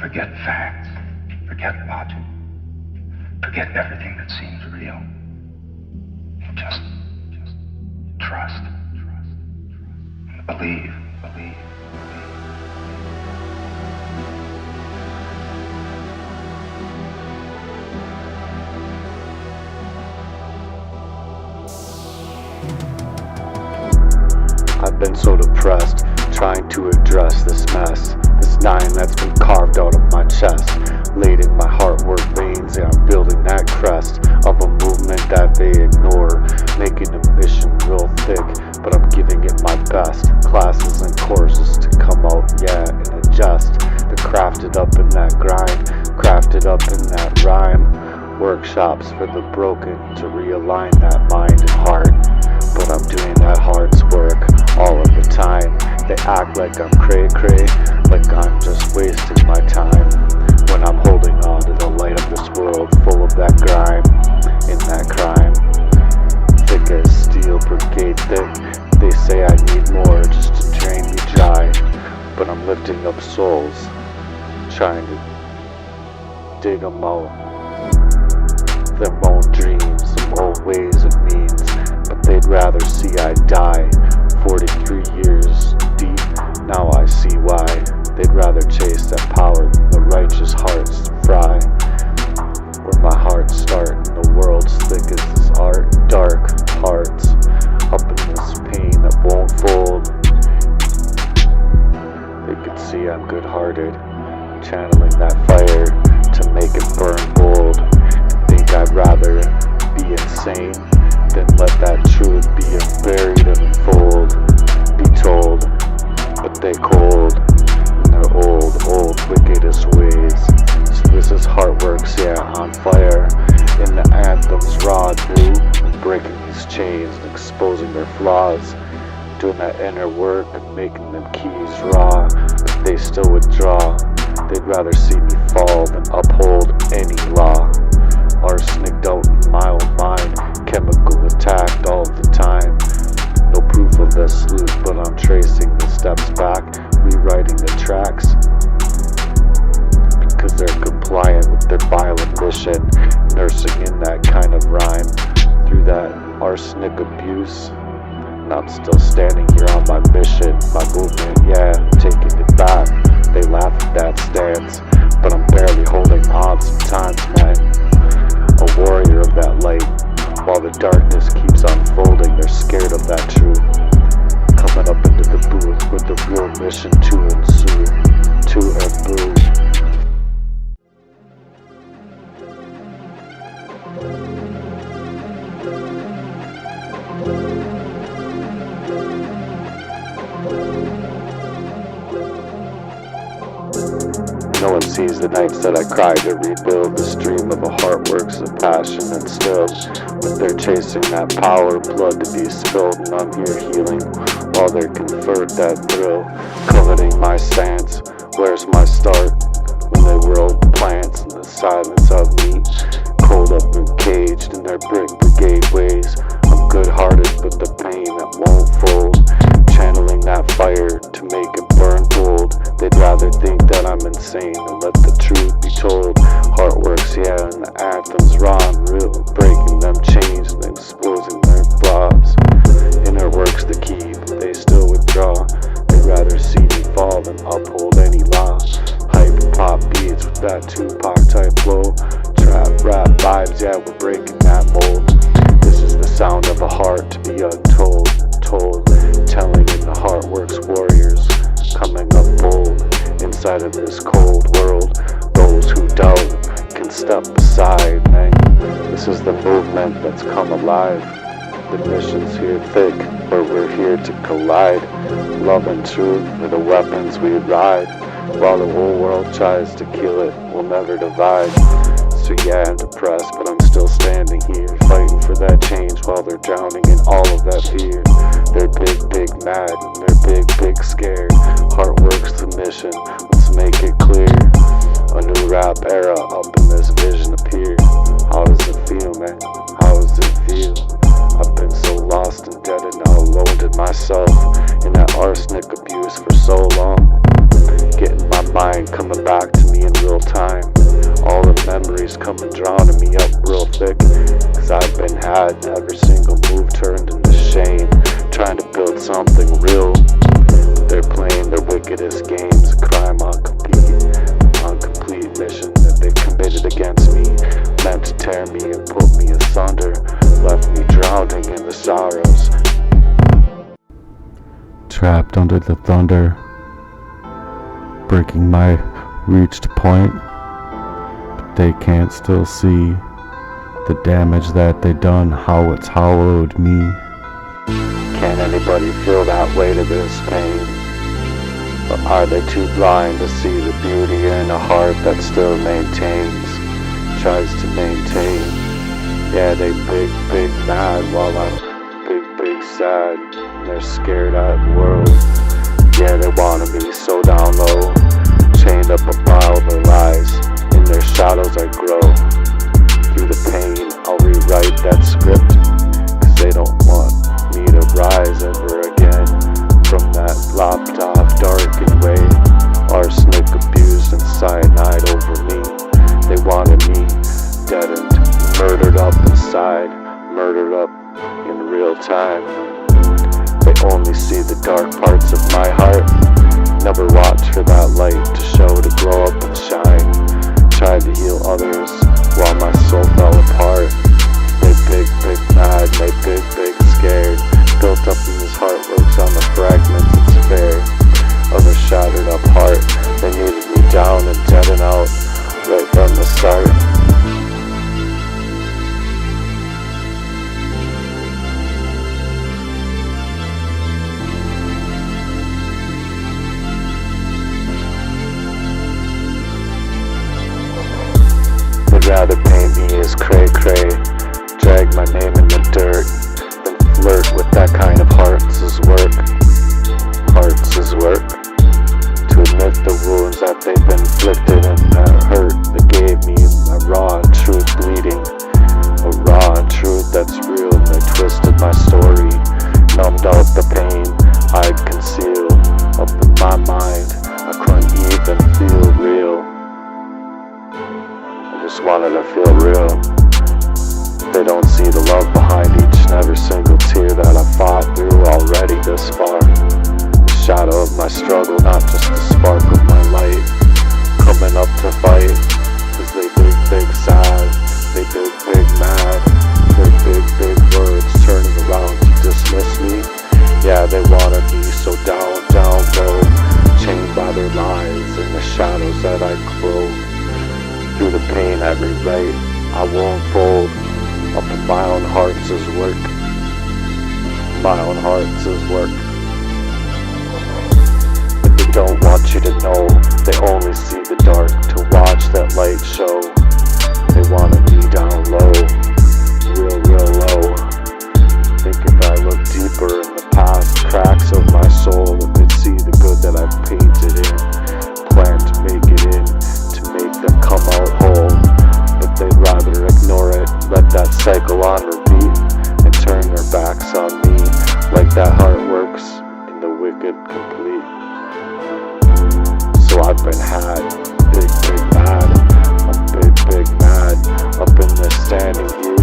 Forget facts. Forget logic. Forget everything that seems real. Just trust. And believe. I've been so depressed, trying to address this mess. This nine that's been carved out of my chest, laid in my heartwork veins. Yeah, I'm building that crest of a movement that they ignore, making the mission real thick, but I'm giving it my best. Classes and courses to come out, yeah, and adjust. The crafted up in that grind, crafted up in that rhyme. Workshops for the broken to realign that mind and heart. But I'm doing that heart's work all of the time. They act like I'm cray-cray, like I'm just wasting my time, when I'm holding on to the light of this world, full of that grime, in that crime. Thick as steel, brigade thick. They say I need more just to drain me dry, but I'm lifting up souls, trying to dig them out. Them old dreams, some old ways and means, but they'd rather see I die. 43 years deep, now I see why. They'd rather chase that power than the righteous hearts to fry. Where my heart start and the world's thick as this art. Dark hearts, up in this pain that won't fold. They could see I'm good-hearted, channeling that fire to make it burn bold. Think I'd rather be insane than let that truth be unburied and unfold. Be told, but they cold in their old wickedest ways. So this is Heartworks, yeah, on fire. In the anthem's raw new, breaking these chains and exposing their flaws. Doing that inner work and making them keys raw, but they still withdraw. They'd rather see me fall than uphold any law. Arsenic out in my own mind, chemical attacked all the time. No proof of this sleuth, but I'm tracing the steps back, rewriting the tracks, because they're compliant with their violent mission, nursing in that kind of rhyme through that arsenic abuse. And I'm still standing here on my mission, my movement, yeah, taking it back. They laugh at that stance, but I'm barely holding on sometimes, man. A warrior of that light, while the darkness keeps unfolding. They're scared of that truth, coming up into the booth with the real mission to ensue, to imbue. No one sees the nights that I cry to rebuild. The stream of a heart works of passion and still, but they're chasing that power, blood to be spilled, and I'm here healing while they're conferred that thrill, coveting my stance. Where's my start when they whirl plants in the silence of me, cold up and caged in their brick brigade ways. I'm good-hearted, but the pain that won't fold, channeling that fire to make it burn bold. They'd rather think that I'm insane than let the truth be told. Heartworks, yeah, and the anthem's raw and real, breaking them chains and exposing their flaws. Inner work's the key, but they still withdraw. They'd rather see me fall than uphold any law. Hype pop beats with that Tupac type flow. Trap rap vibes, yeah, we're breaking that mold. This is the sound of a heart to be untold, told, telling in the Heartworks warriors, coming up bold inside of this cold world. Those who doubt can step aside, man. This is the movement that's come alive. The mission's here thick, where we're here to collide. Love and truth are the weapons we ride. While the whole world tries to kill it, we'll never divide. So yeah, I'm depressed, but I'm still standing here, fighting for that change while they're drowning in all of that fear. They're big mad, and they're big scared. Heartworks the mission, let's make it clear. A new rap era up in this vision appeared. How does it feel, man? How does it feel? I've been so lost and dead and now alone to myself in that arsenic abuse for so long. Getting my mind coming back to me in real time. All the memories coming drowning me up real thick, 'cause I've been had, every single move turned into shame, trying to build something real. They're playing their wickedest games, a crime on complete mission that they've committed against me, meant to tear me and put me asunder, left me drowning in the sorrows. Trapped under the thunder, breaking my reached point, but they can't still see the damage that they done, how it's hollowed me. Can anybody feel that weight of this pain? Or are they too blind to see the beauty in a heart that still maintains, tries to maintain? Yeah, they big mad while I'm big sad. And they're scared at the world. Yeah, they wanna be so down low, chained up about their lies. In their shadows I grow. Through the pain I'll rewrite that script, 'cause they don't want me to rise ever again from that lopped off darkened way. Arsenic abused and cyanide over me. They wanted me deadened, murdered up inside, murdered up in real time. They only see the dark parts of my heart, never watch for that light to show, to glow up and shine. Tried to heal others while my soul fell apart. They big mad, they big scared, built up in this heart works on the fragments, it's fair. Of a shattered up heart, they needed me down and dead and out, right from the start. They'd rather paint me as cray-cray, drag my name in the dirt, than flirt with that kind of hearts as work. Hearts as work. To admit the wounds that they've been inflicted and that hurt that gave me my raw and truth bleeding. A raw and truth that's real, and they twisted my story, numbed out the pain I'd conceal. Up in my mind, I couldn't even feel real. Just wanted to feel real. They don't see the love behind each and every single tear that I fought through already this far. The shadow of my struggle, not just the spark of my light, coming up to fight. 'Cause they big sad, they big mad, their big words turning around to dismiss me. Yeah, they wanna be so down low, chained by their lies and the shadows that I clothe. Through the pain I rewrite, I won't fold. Up in my own heart's work. My own heart's work. But they don't want you to know, they only see the dark to watch that light show. They wanna be down low, real low. Think if I look deeper in the past cracks of my soul, that they'd see the good that I've painted in, plan to make it in, make them come out whole. But they'd rather ignore it, let that cycle on repeat, and turn their backs on me, like that heart works in the wicked complete. So I've been had, big mad, I'm big mad, up in this standing view,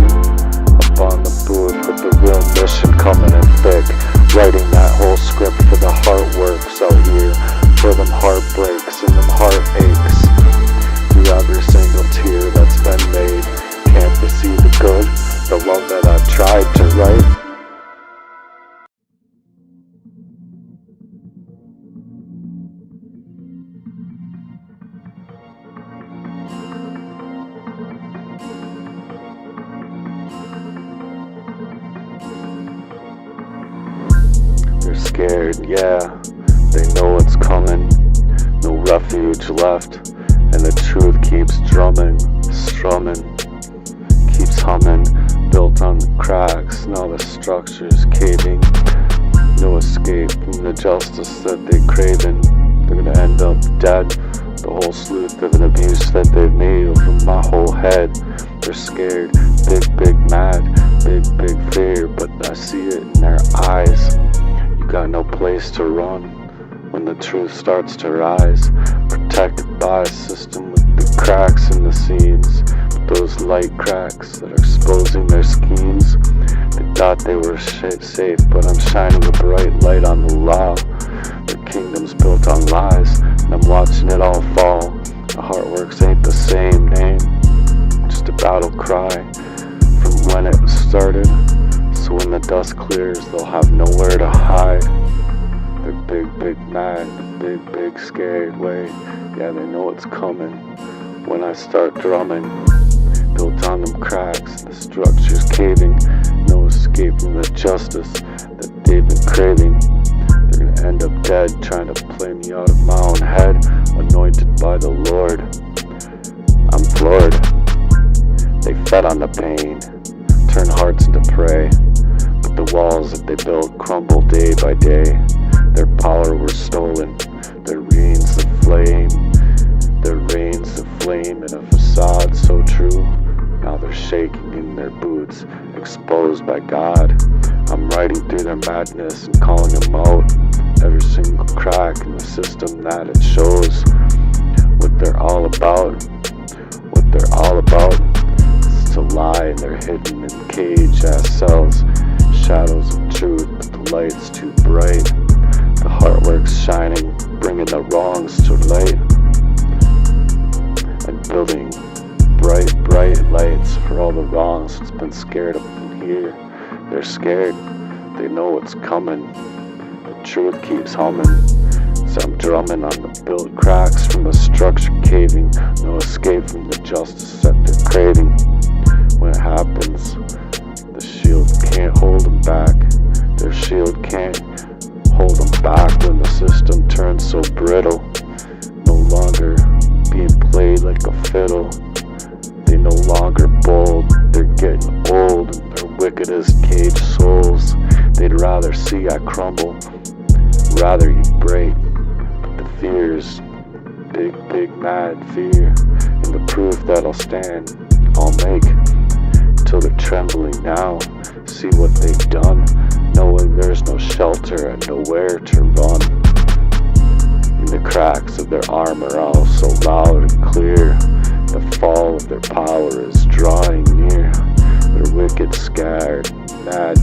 up on the booth with the real mission coming in thick, writing that whole script for the heart works out here, for them heartbreaks and them heartaches. Every single tear that's been made, can't they see the good, the love that I've tried to write? They're scared, yeah, they know it's coming, no refuge left. And the truth keeps strumming, keeps humming, built on the cracks, now the structure's caving. No escape from the justice that they're craving. They're gonna end up dead. The whole sleuth of an abuse that they've made over my whole head. They're scared, big mad, big fear, but I see it in their eyes. You got no place to run when the truth starts to rise, protected by a system with cracks in the seams, but those light cracks that are exposing their schemes. They thought they were safe, but I'm shining a bright light on the law. Their kingdom's built on lies, and I'm watching it all fall. The Heartworks ain't the same name, just a battle cry from when it started. So when the dust clears, they'll have nowhere to hide. They're big mad, big scared way. Yeah, they know it's coming when I start drumming. Built on them cracks, the structure's caving. No escape from the justice that they've been craving. They're gonna end up dead, trying to play me out of my own head. Anointed by the Lord, I'm floored. They fed on the pain, turn hearts into prey. But the walls that they built crumble day by day. Their power was stolen, their reigns the flame. Their reigns the flame in a facade so true. Now they're shaking in their boots, exposed by God. I'm riding through their madness and calling them out. Every single crack in the system that it shows what they're all about. What they're all about is to lie, and they're hidden in cage-ass cells. Shadows of truth, but the light's too bright. The Heartworks shining, bringing the wrongs to light. And building bright lights for all the wrongs that's been scared up in here. They're scared, they know what's coming. The truth keeps humming. So I'm drumming on the built cracks from a structure caving. No escape from the justice that they're craving. When it happens, the shield can't hold them back. Their shield can't hold them back when the system turns so brittle. No longer being played like a fiddle. They no longer bold, they're getting old, and they're wicked as caged souls. They'd rather see I crumble, rather you break. But the fear's big mad fear, and the proof that I'll stand, I'll make. Till they're trembling now, see what they've done, knowing there's no shelter and nowhere to run. In the cracks of their armor all so loud and clear, the fall of their power is drawing near. They're wicked, scared, mad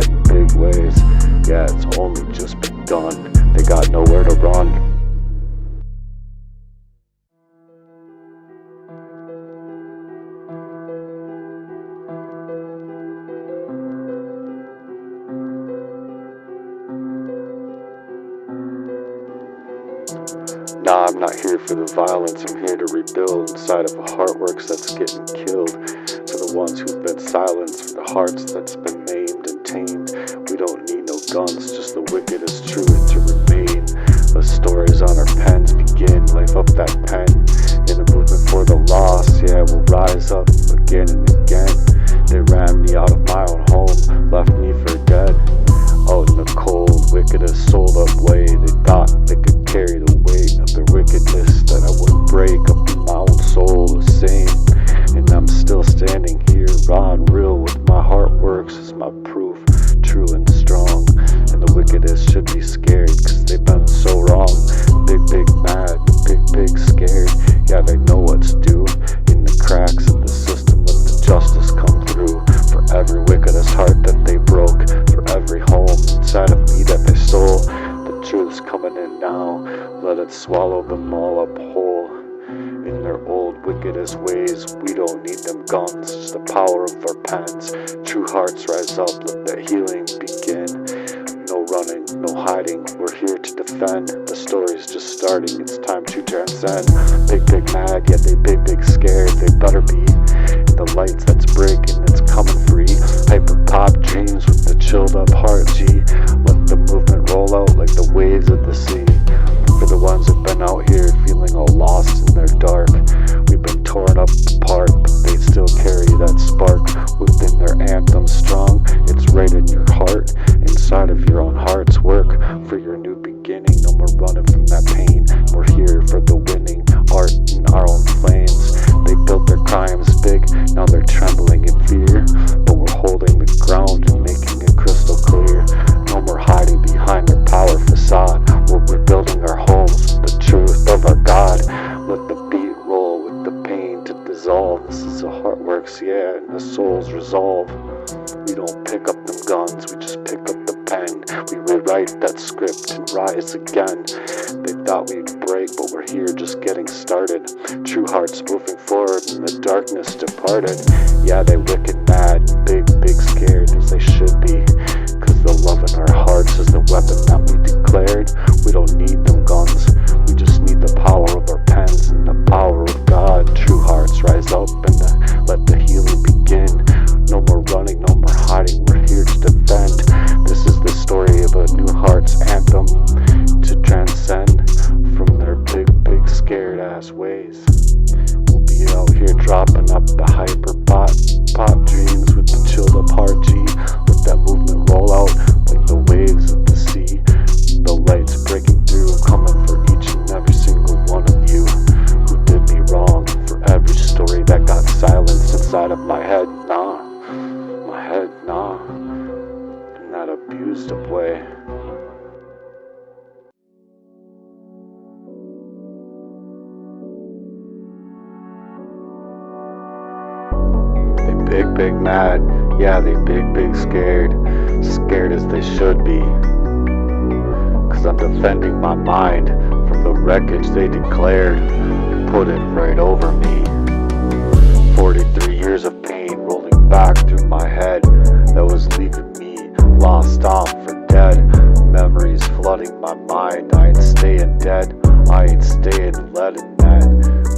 in big ways. Yeah, it's only just begun. They got nowhere to run. Nah, I'm not here for the violence, I'm here to rebuild inside of a Heartworks that's getting killed. For the ones who've been silenced, for the hearts that's been maimed and tamed. We don't need no guns, just the wickedest truth to remain. The stories on our pens begin, life up that pen. In a movement for the lost, yeah, we'll rise up again and again. They ran me out of my own home, left me for dead. Out in the cold, wickedest sold up way. They thought they could carry the weight of their wickedness, that I wouldn't break up in my own soul the same. And I'm still standing here, raw and real, with my Heartworks as my proof, true and strong. And the wickedest should be scared, cause they've been so wrong. Big mad, big scared. Yeah, they know what's due. In the cracks of the system, let the justice come through. For every wickedest heart that they broke, for every home inside of me that they stole. The truth's coming in now, let it swallow them all up whole. In their old wickedest ways, we don't need them guns, just the power of our pens. True hearts rise up, let the healing begin. No running, no hiding, we're here to defend. The story's just starting, it's time to transcend. Big mad, yet they big scared. They better be in the lights that's breaking, it's coming free. Hyper pop dreams with the chilled up heart, G. Let the movement roll out like the waves of the sea. For the ones that've been out here feeling all lost in their dark, we've been torn up apart, but they still carry that spark within their anthem strong. It's right in your heart, inside of your own heart's work. For your new beginning, no more running from that pain. We're here for the winning, art in our own flames. They built their crimes big, now they're trembling in resolve. This is a heartworks, yeah, and the soul's resolve. We don't pick up them guns, we just pick up the pen. We rewrite that script and rise again. They thought we'd break, but we're here just getting started. True hearts moving forward and the darkness departed. Yeah, they wicked mad, big scared, as they should be. Cause the love in our hearts is the weapon that we declared. We don't need them guns, we just need the power of our pens and the power of God. True hearts rise up and let the healing begin. No more running, no more hiding, we're here to defend. This is the story of a new heart's anthem to transcend from their big scared ass ways. We'll be out here dropping up the hyper pop dreams with the chilled up heart G. Let that movement roll out like the waves of the sea. The lights breaking through, coming for each and every single one of you who did me wrong. For every story that got silenced inside of my head, in that abused up way. They big mad, yeah, they big scared as they should be. Cause I'm defending my mind from the wreckage they declared, put it right over me. 43 years of pain rolling back through my head, that was leaving me lost off for dead. Memories flooding my mind, I ain't staying dead, I ain't staying let in that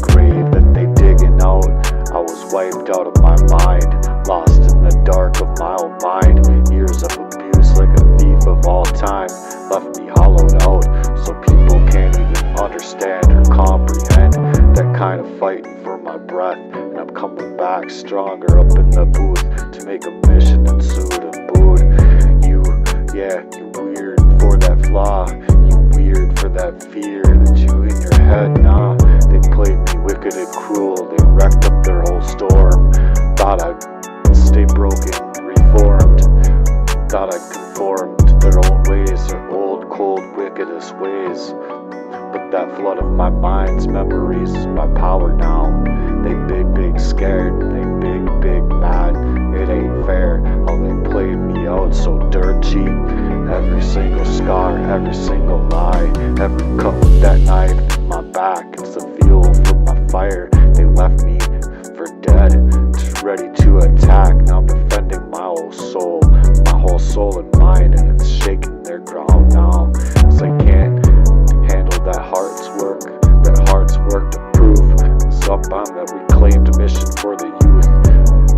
grave that they digging out. I was wiped out of my mind, lost in the dark of my own mind. Years of abuse like a thief of all time left me hollowed out, so people can't even understand or comprehend that kind of fighting for my breath. And I'm coming back stronger up in the booth to make a mission and suit and booed. You weird for that flaw, you weird for that fear that you in your head. Nah, they played me wicked and cruel, they wrecked up their whole storm. Thought I'd stay broken, reformed, thought I'd conform to their own ways, their old, cold, wickedest ways. But that flood of my mind's memories is my power now. They big scared, they big mad. It ain't fair how they played me out so dirt cheap. Every single scar, every single lie, every cut with that knife in my back, it's the fuel for my fire. They left me for dead, just ready to attack. Now I'm defending my whole soul and mind, and it's shaking their ground now. Cause I can't handle that heart's work to prove. Southbound that we claimed a mission for the youth.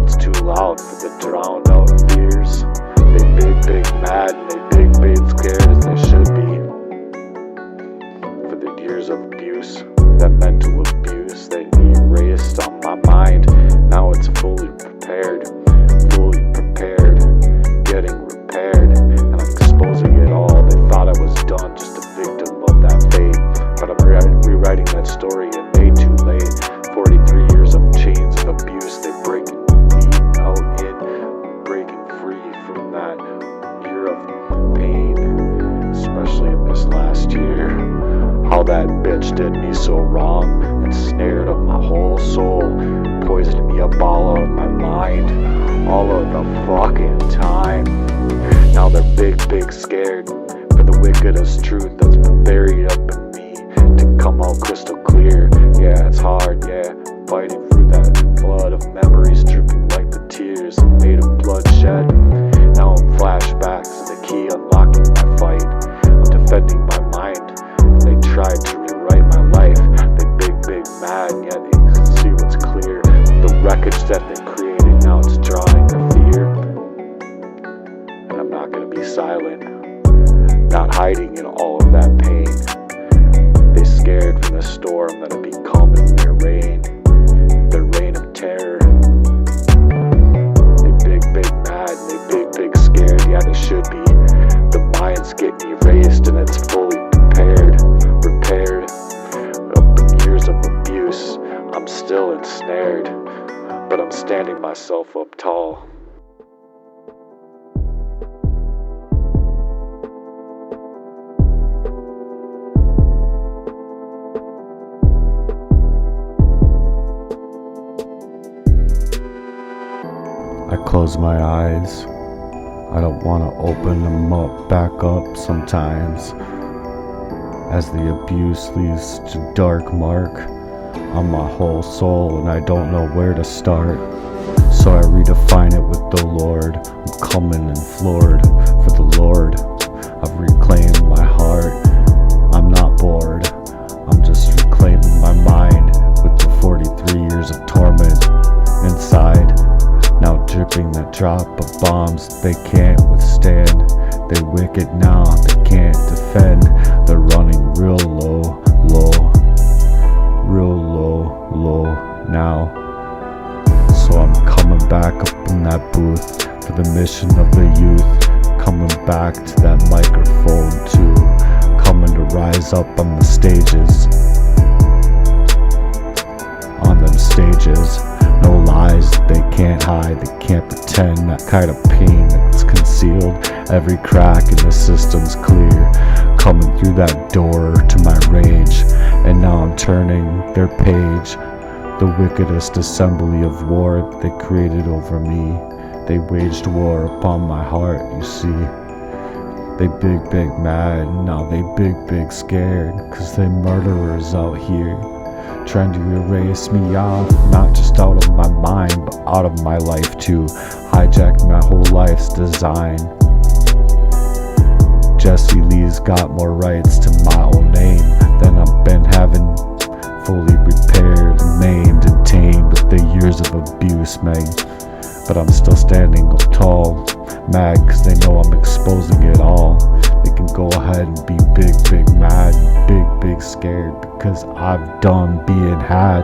It's too loud for the drowned out fears. They big mad and they big scared as they should be. For the years of abuse, that mental abuse that erased on my mind. Now it's fully prepared, getting repaired, and I'm exposing it all. They thought I was done, just a victim of that fate, but I'm rewriting that story and way too late. 43 years of chains of abuse, they breaking me out in, breaking free from that year of pain, especially in this last year. How that bitch did me so wrong and snared up my whole soul, poisoned me up all out of my mind, all of the fucking time. Now they're big scared for the wickedest truth that's been buried up in me to come out crystal clear. Yeah, it's hard, yeah, fighting through that flood of memories dripping like the tears made of bloodshed. Now I'm flashbacks and the key unlocking my fight. I'm defending my mind. They tried to rewrite my life. They big mad, yeah, they can see what's clear. The wreckage that they created, now it's drawing the fear. And I'm not gonna be silent, not hiding in all of that pain. They scared from the storm that'll be coming, their rain of terror. They big mad, they big scared, yeah they should be. The mind's getting erased and it's fully repaired. Up in years of abuse, I'm still ensnared, but I'm standing myself up tall. I close my eyes. I don't want to open them up, back up sometimes, as the abuse leaves such a dark mark on my whole soul, and I don't know where to start. So I redefine it with the Lord. I'm coming and floored for the Lord. I've reclaimed my heart. I'm not bored. I'm just reclaiming my mind with the 43 years of torment inside. Now dripping that drop of bombs they can't withstand. They wicked now, they can't defend. They're running real low, real low now. So I'm coming back up in that booth for the mission of the youth. Coming back to that microphone too. Coming to rise up on the stages. On them stages. No lies they can't hide, they can't pretend. That kind of pain that's concealed. Every crack in the system's clear. Coming through that door to my rage. And now I'm turning their page. The wickedest assembly of war they created over me. They waged war upon my heart, you see. They big mad, now they big scared. Cause they murderers out here. Trying to erase me off, not just out of my mind, but out of my life too. Hijacked my whole life's design. Jesse Lee's got more rights to my own name than I've been having. Fully repaired, maimed and tamed with the years of abuse, Meg. But I'm still standing up tall, mad cause they know I'm exposing it all. They can go ahead and be big mad, big scared, because I've done being had.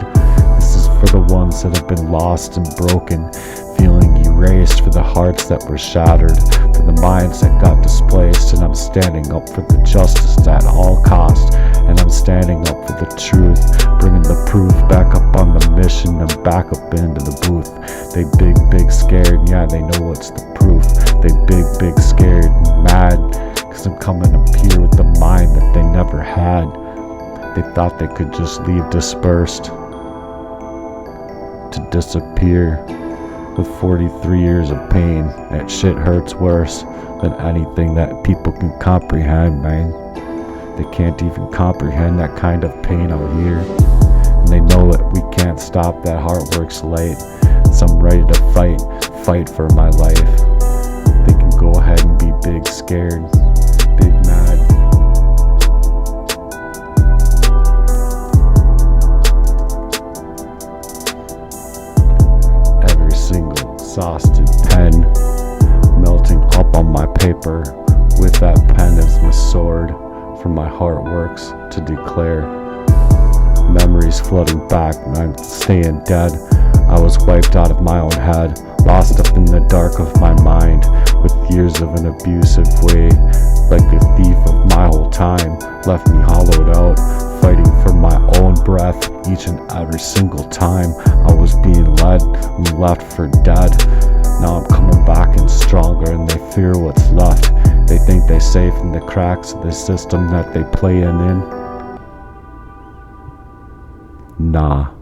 This is for the ones that have been lost and broken, feeling erased, for the hearts that were shattered, for the minds that got displaced. And I'm standing up for the justice at all cost, and I'm standing up for the truth, bringing the proof back up on the mission and back up into the booth. They big scared, yeah, they know it's the proof. They big scared and mad, cause I'm coming up here with the mind that they never had. They thought they could just leave dispersed, to disappear with 43 years of pain. That shit hurts worse than anything that people can comprehend, man. They can't even comprehend that kind of pain out here. And they know that we can't stop that heart works late. So I'm ready to fight for my life. They can go ahead and be big scared, big mad. Every single exhausted pen melting up on my paper. With that pen as my sword, for my heart works to declare. Memories flooding back, and I'm staying dead. I was wiped out of my own head, lost up in the dark of my mind, with years of an abusive way. Like a thief of my whole time, left me hollowed out, fighting for my own breath each and every single time. I was being led and left for dead. Now I'm coming back and stronger, and they fear what's left. They think they're safe in the cracks of the system that they play in. Nah.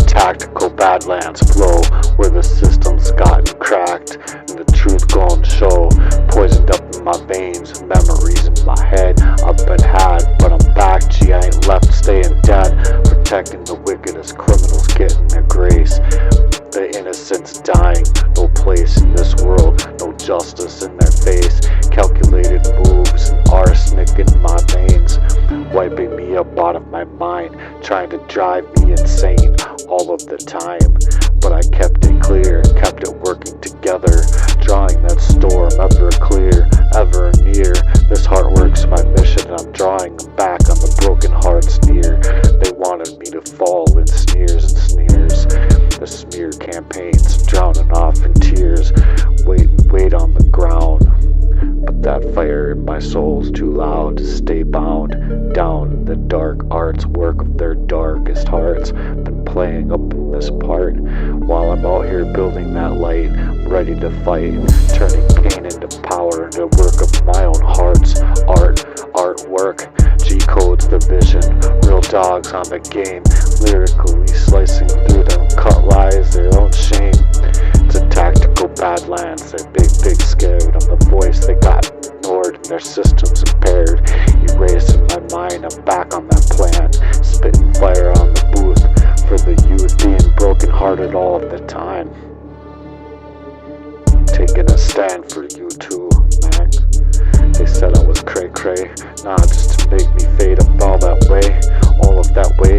Tactical Badlands flow, where the system's gotten cracked and the truth gone show. Poisoned up in my veins, memories in my head. I've been had, but I'm back. Gee, I ain't left staying dead. Protecting the wickedest criminals, getting their grace. The innocents dying, no place in this world, no justice in their face. Calculated moves and arsenic in my veins, wiping me up out of my mind, trying to drive me insane all of the time. But I kept it clear, kept it working together, drawing that storm ever clear, ever near. This heart works my mission, and I'm drawing them back on the broken hearts near. They wanted me to fall in sneers and sneers. The smear campaigns, drowning off in tears, wait on the ground. But that fire in my to stay bound down in the dark arts, work of their darkest hearts. Been playing up in this part while I'm out here building that light, ready to fight, turning pain into power, into work of my own heart's artwork. G-codes the vision, real dogs on the game, lyrically slicing through them, cut lies, their own shame. It's a tactical badlands, they're big scared. I'm the voice they got ignored and their systems impaired. Erasing my mind, I'm back on that plan, spitting fire on the booth for the youth being broken hearted all of the time. Taking a stand for you too, man. They said I was cray, nah, just to make me fade up all that way,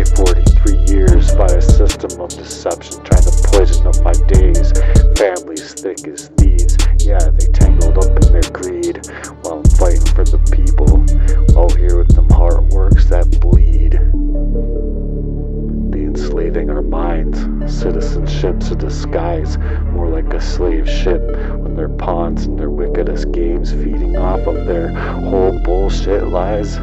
43 years by a system of deception, trying to poison up my days. Families thick as thieves, yeah, they tangled up in their greed, while I'm fighting for the people, out here with them heartworks that bleed. The enslaving our minds, citizenship's a disguise, more like a slave ship, when they're pawns in their wickedest games, feeding off of their whole bullshit lies.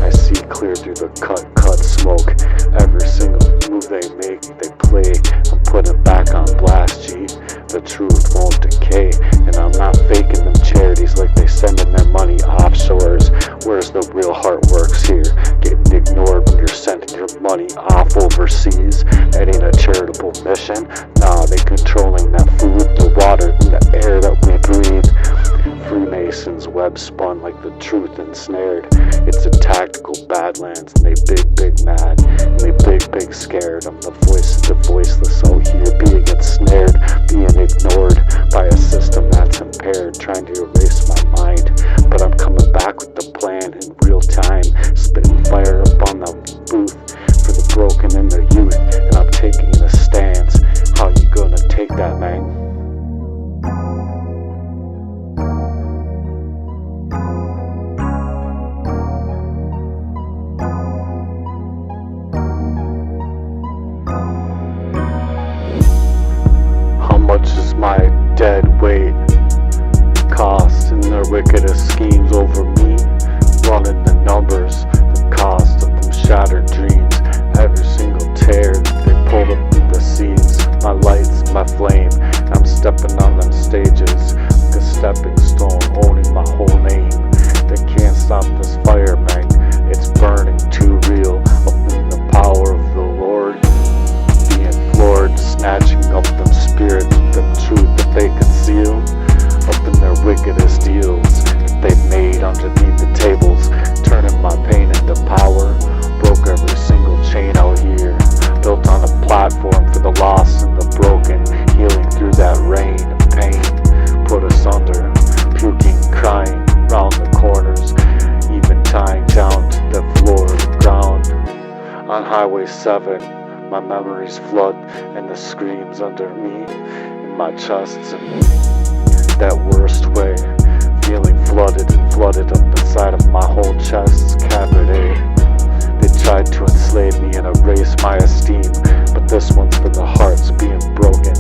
I see clear through the cut smoke, every single move they make, they play, I'm putting back on blast, G. The truth won't decay, and I'm not faking them charities like they sending their money offshores. Where's the real heart works here? Getting ignored when you're sending your money off overseas. That ain't a charitable mission, nah, they controlling that food, the water, and the air that we breathe. Freemasons web spun like the truth ensnared. It's a tactical badlands, and they big mad, and they big scared. I'm the voice of the voiceless out here, being ensnared, being ignored by a system that's impaired, trying to erase my mind. But I'm coming back with the plan in real time, spitting fire up on the booth for the broken and the youth, and I'm taking a stance. How you gonna take that, man? Much is my dead weight cost in their wickedest schemes over me, running the numbers, the cost of them shattered dreams, every single tear that they pulled up through the seams, my lights, my flame, I'm stepping on them stages like a stepping stone, owning my whole name. They can't stop this fire, man, it's burning too real, up in the power of the Lord, being floored, snatching up them spirits, the truth that they conceal, up in their wickedest deals that they've made underneath the tables, turning my pain into power, broke every single chain out here, built on a platform for the lost and the broken, healing through that rain of pain, put us under, puking, crying, round the corners, even tying down to the floor of the ground. On Highway 7, my memories flood, and the screams under me, in my chest's in that worst way, feeling flooded up inside of my whole chest's cavity. They tried to enslave me and erase my esteem, but this one's for the hearts being broken.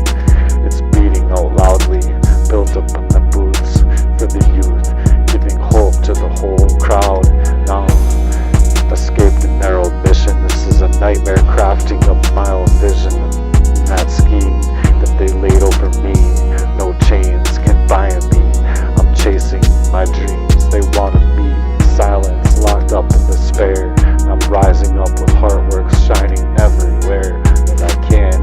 It's beating out loudly, built up in the booths for the youth, giving hope to the whole crowd. Now escape the narrow mission. This is a nightmare crafting up my own vision. In that scheme that they laid over me, no chains can bind me. I'm chasing my dreams. They wanted me in silence, locked up in despair. I'm rising up with heartworks shining everywhere that I can.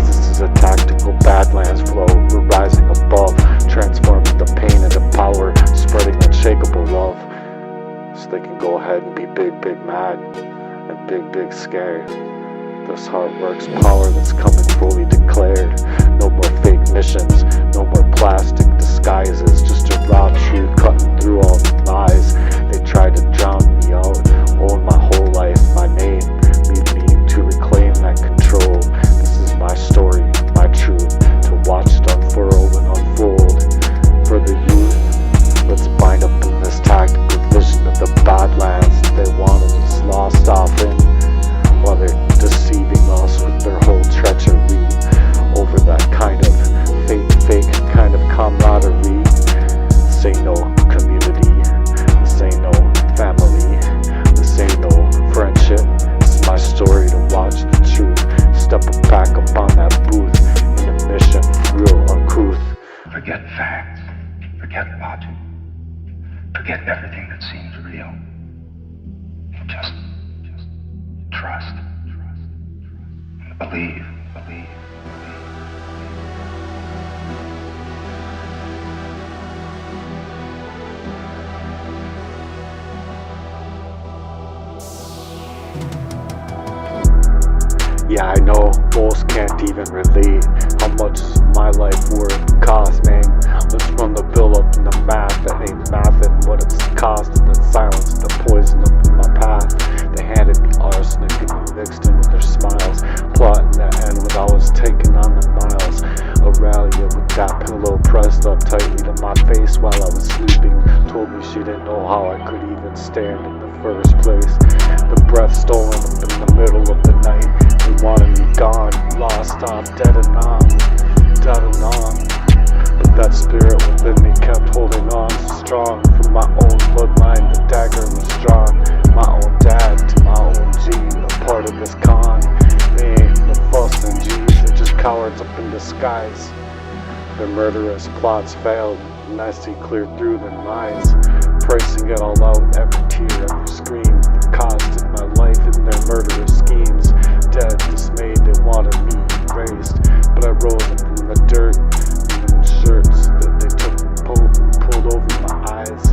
This is a tactical badlands flow. We're rising above, transforming the pain into power, spreading unshakable love. So they can go ahead and be big mad and big scared. This heartworks power that's coming fully declared. No more fake missions, no more plastic disguises, just a raw truth cutting through all the lies. They tried to drown me out, own my whole life, my name, lead me to reclaim that control. This is my story, my truth, to watch it unfurl and unfold. For the youth, let's bind up in this tactical vision of the badlands that they wanted us lost off in, while they're deceiving us with their whole treachery over that kind of fake kind of Forget facts. Forget logic. Forget everything that seems real. Just trust. And believe. Yeah, I know most can't even relate how much my life worth cost, man. Let's run the bill up in the math. That ain't mathin' what it's costing. The silence, the poison up in my path. They handed me arsenic and mixed in with their smiles, plotting that end when I was taking on the miles. Auralia with that pillow pressed up tightly to my face while I was sleeping told me she didn't know how I could even stand in the first place. The breath stolen up in the middle of the night. They wanted me gone, lost, I'm dead and on. But that spirit within me kept holding on strong. From my own bloodline, the dagger was drawn. My own dad to my own gene, a part of this con. They ain't the fussing G's, they're just cowards up in disguise. Their murderous plots failed, and I see clear through their lies. Pricing it all out, every tear, every scream. The cost of my life in their murderous schemes. Dead, dismayed, they wanted me erased. But I rose up from the dirt, in shirts that they took, pulled over my eyes.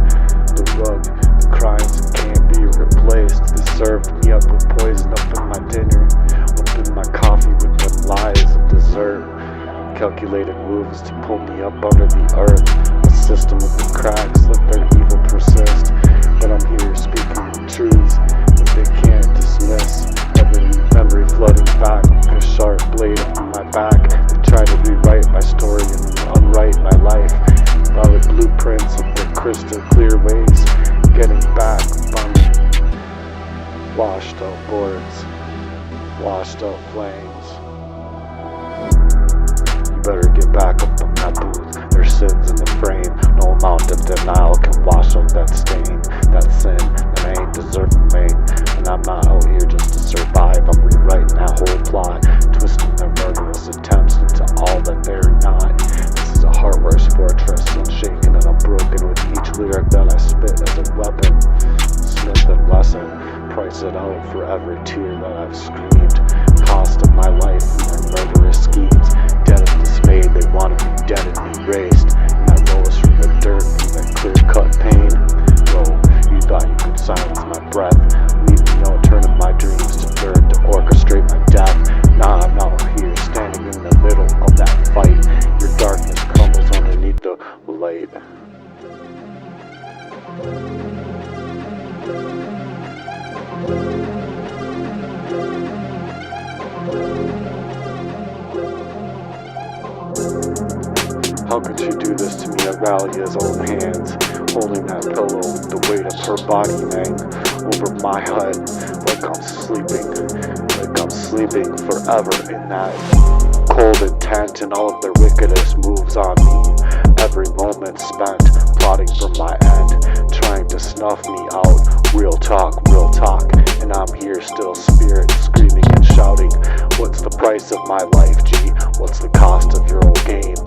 The rug, the crimes that can't be replaced. They served me up with poison up in my dinner, up in my coffee with the lies of dessert. Calculated moves to pull me up under the earth. A system of the cracks, let their evil persist. But I'm here speaking the truths that they can't dismiss. Every memory flooding back like a sharp blade up in my back. They try to rewrite my story and unwrite my life. Valid blueprints of their crystal clear ways. Getting back on washed out boards, washed out flames. Better get back up on that booth. There's sins in the frame. No amount of denial can wash out that stain, that sin that I ain't deserving, mate. And I'm not out here just to survive. I'm rewriting that whole plot, twisting their murderous attempts into all that they're not. This is a Heartworks fortress, unshaken and unbroken with each lyric that I spit as a weapon. Smith and Wesson, price it out for every tear that I've screamed. Cost of my life and their murderous schemes. Dead and dismayed, they wanted me dead and erased. And I rose from the dirt, from that clear-cut pain. Bro, you thought you could silence my breath, leave me out, turning my dreams to dirt to orchestrate my death. Nah, I'm out here, standing in the middle of that fight. Your darkness crumbles underneath the light. How could she do this to me? Auralia's own hands, holding that pillow with the weight of her body, man, over my head, like I'm sleeping forever in that cold intent, and all of their wickedest moves on me. Every moment spent plotting for my end, trying to snuff me out. Real talk, and I'm here still, spirit screaming and shouting. What's the price of my life, G? What's the cost of your old game?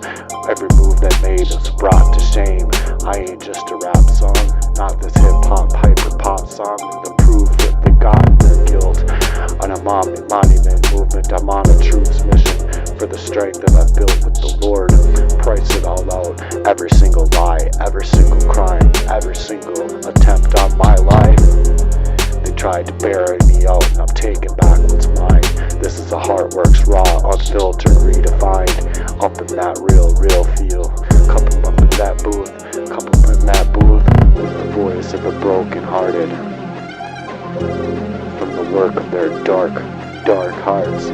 Every move they made is brought to shame. I ain't just a rap song, not this hip-hop, hyper-pop song. And to prove that they got their guilt, on a monument movement, I'm on a truth's mission. For the strength that I've built with the Lord, price it all out. Every single lie, every single crime, every single attempt on my life. They tried to bury me out, and I'm taking back what's mine. This is a Heartworks raw, unfiltered, redefined. Up in that real feel. Couple up in that booth, with the voice of the broken-hearted. From the work of their dark hearts.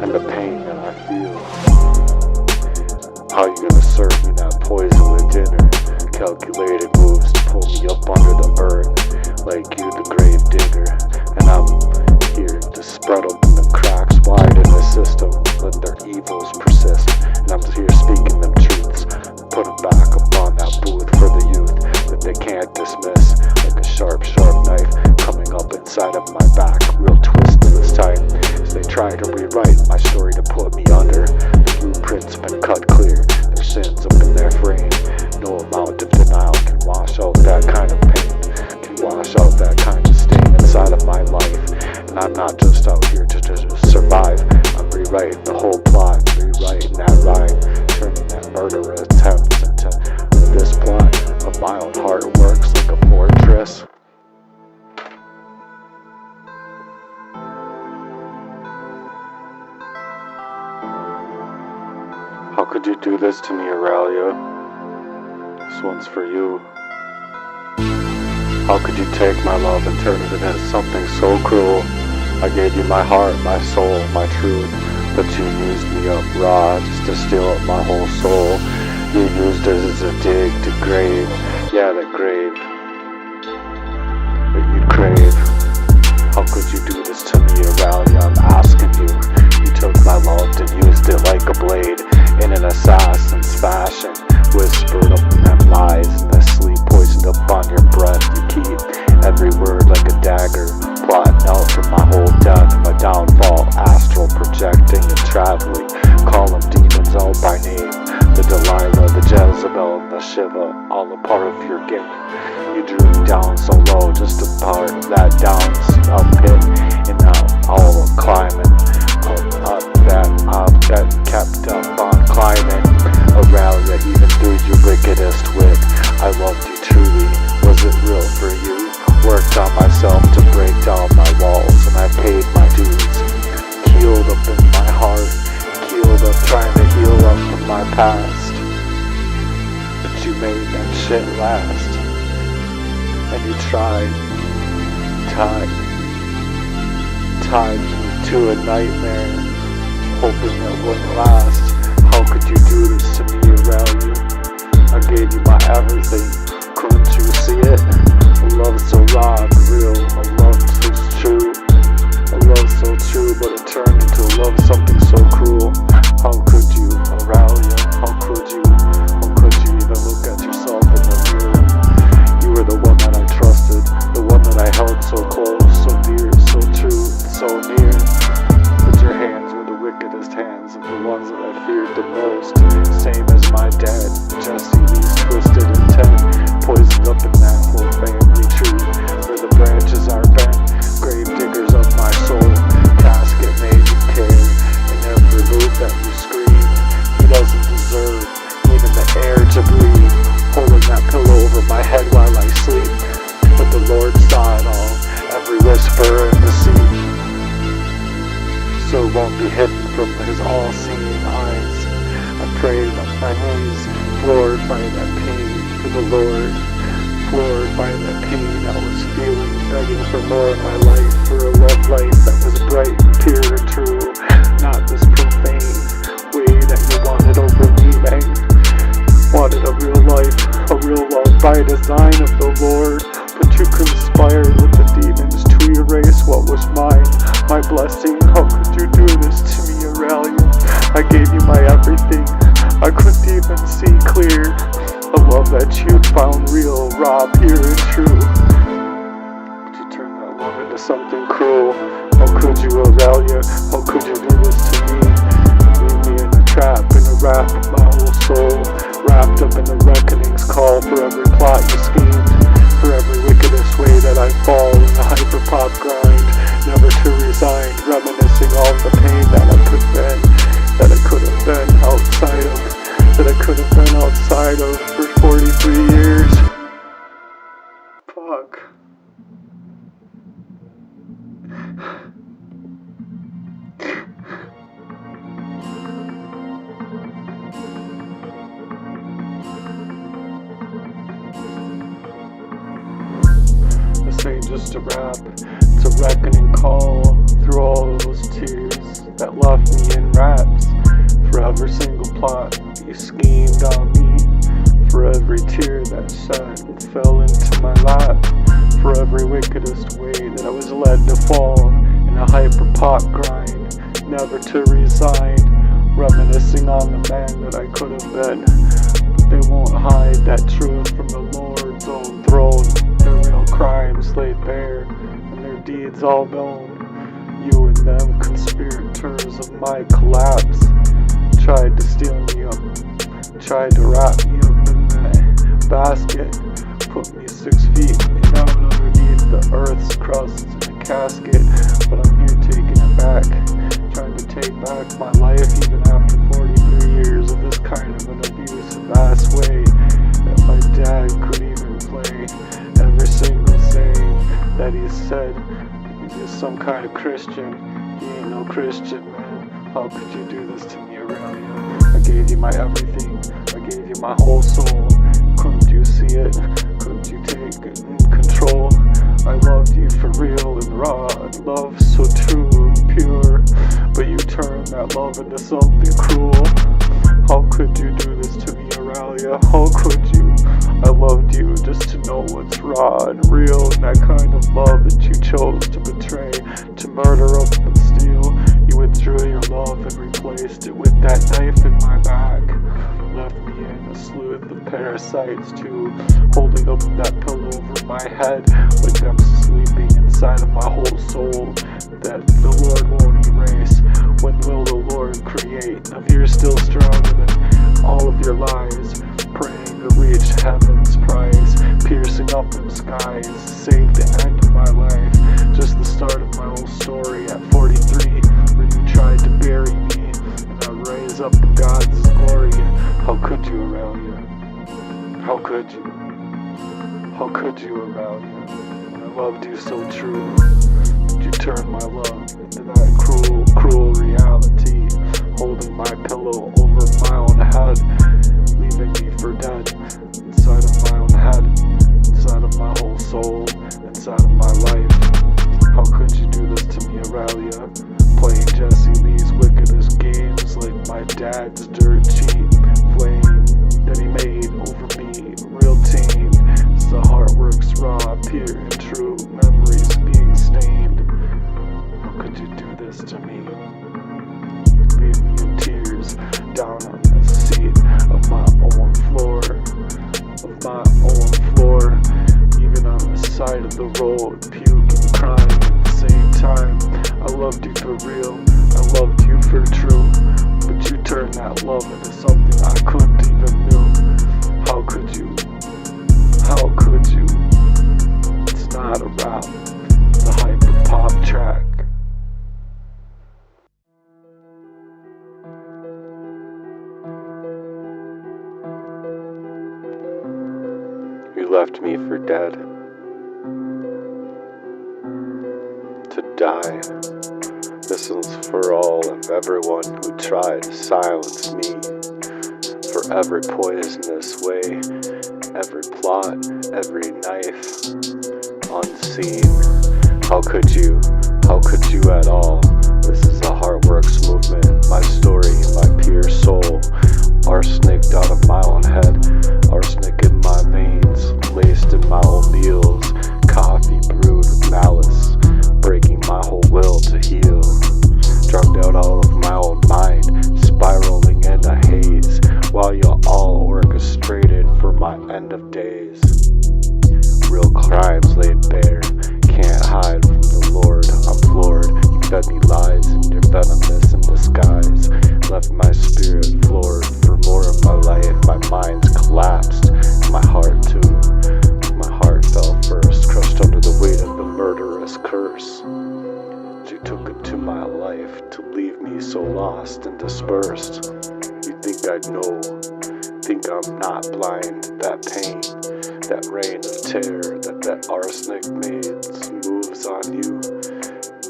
And the pain that I feel. How you gonna serve me that poison with dinner? Calculated moves to pull me up under the earth, like you the grave digger. And I'm here to spread open the cracks wide in the system, let their evils persist. And I'm here speaking them truths, put them back up on that booth for the youth that they can't dismiss. Like a sharp knife coming up inside of my back, real twisted this time, as they try to rewrite my story to put me plot, rewriting that rhyme, turning that murder attempt into this plot. A mild heart works like a fortress. How could you do this to me, Auralia? This one's for you. How could you take my love and turn it into something so cruel? I gave you my heart, my soul, my truth, but you used me up raw just to steal up my whole soul. You used it as a dig to grave, yeah, that grave that you'd crave. How could you do this to me, Auralia? I'm asking you. You took my love and used it like a blade in an assassin's fashion. Whispered up in them lies and the sleep poisoned up on your breath. You keep every word like a dagger, plotting out for my whole death, my downfall, astral projecting and traveling. Call them demons all by name, the Delilah, the Jezebel, and the Shiva, all a part of your game. You drew me down so low just to part that down pit, and now all climbing up that kept up on climbing. Auralia, even through your wickedest wit, I loved you truly. Was it real for you? Worked on myself to break down my walls, and I paid my dues. Healed up in my heart, healed up trying to heal up from my past. But you made that shit last, and you tied me to a nightmare, hoping it wouldn't last. How could you do this to me, Auralia? I gave you my everything, couldn't you see it? A love so raw and real, a love so true, a love so true, but it turned into a love something so cruel. How could you, Auralia? How could you even look at yourself in the mirror? You were the one that I trusted, the one that I held so close, so dear, so true, so near. But your hands were the wickedest hands of the ones that I feared the most. Same as my dad, Jesse Lee's twisted intent, poisoned up in that whole family tree, where the branches are bent, grave diggers of my soul. Casket made you care, and every move that you screamed. He doesn't deserve even the air to breathe, holding that pillow over my head while I sleep. But the Lord saw it all, every whisper and deceit, so it won't be hidden from his all-seeing eyes. I prayed on my knees, floored by that pain to the Lord, floored by that pain I was feeling, begging for more in my life, for a love life that was bright, pure, and true, not this profane way that you wanted over me, man. Wanted a real life, a real love by design of the Lord, but you conspired with the demons to erase what was mine, my blessing. How could you do this to me, Auralia? I gave you my everything, I couldn't even see clear. A love that you'd found real, raw, pure, and true. But you turned that love into something cruel. How could you, Auralia? How could you do this to me? Leave me in a trap, in a wrap of my whole soul, wrapped up in the reckoning's call. For every plot you schemed, for every wickedest way that I fall in the hyper-pop grind, never to resign, reminiscing all the pain that I could have been, that I could have been outside of, that I could have been outside of for 43 years. Fuck. This ain't just a rap, it's a reckoning call through all those tears that left me in raps. For every single plot you schemed on me, for every tear that sat and fell into my lap, for every wickedest way that I was led to fall in a hyper-pop grind, never to resign, reminiscing on the man that I could have been. But they won't hide that truth from the Lord's own throne, their real crimes laid bare, and their deeds all known. You and them conspirators of my collapse tried to steal me up, tried to wrap me up in that basket, put me 6 feet down underneath the earth's crust in a casket. But I'm here taking it back, trying to take back my life even after 43 years of this kind of an abusive ass way that my dad could even play every single saying that he said. He's just some kind of Christian. He ain't no Christian, man. How could you do this to me, Auralia? I gave you my everything. I gave you my whole soul. Couldn't you see it? Couldn't you take it in control? I loved you for real and raw, and love so true and pure. But you turned that love into something cruel. How could you do this to me, Auralia? How could you? I loved you just to know what's raw and real, and that kind of love that you chose to betray, to murder up and steal. You withdrew your love and replaced it with that knife in my back. Left me in a sleuth of parasites too, holding up that pillow over my head like I'm sleeping inside of my whole soul that the Lord won't erase. When will the Lord create? If you're still stronger than all of your lies, praying to reach heaven's prize, piercing up in skies, save the end of my life, just the start of my whole story at 43, where you tried to bury me, and I raise up in God's glory. How could you, Auralia? How could you? How could you, Auralia? When I loved you so true, you turned my love into that cruel, cruel reality, holding my pillow over my own head, leaving me for dead, inside of my own head, inside of my whole soul, inside of my life. How could you do this to me, Auralia? Playing Jesse Lee's wickedest games like my dad's dirt cheap flame that he made over me, real tame. The heart works raw, pure and true, memories being stained. How could you do this to me? Leave me in tears, down on the seat of my own floor, even on the side of the road, puking, crying at the same time. I loved you for real, I loved you for true, but you turned that love into something I couldn't even know. How could you? How could you? It's not a rap, it's a hyper pop track. You left me for dead, to die. This one's for all of everyone who tried to silence me, for every poisonous way, every plot, every knife, unseen. How could you? How could you at all? This is a Heartworks movement, my story, my pure soul. Arsenic out of my own head, arsenic in my veins, laced in my own meals, coffee brewed with malice, breaking my whole will to heal. Drugged out all of my own mind, spiraling in a haze, while you all orchestrated for my end of days. Real crimes laid bare, can't hide from the Lord. I'm floored, you fed me lies and you're venomous in disguise. Left my spirit floored for more of my life. My mind's collapsed, my heart too. My heart fell first, crushed under the weight of the murderous curse. You took into my life to leave me so lost and dispersed. You think I'd know, think I'm not blind. That pain, that reign of terror that arsenic moves on you.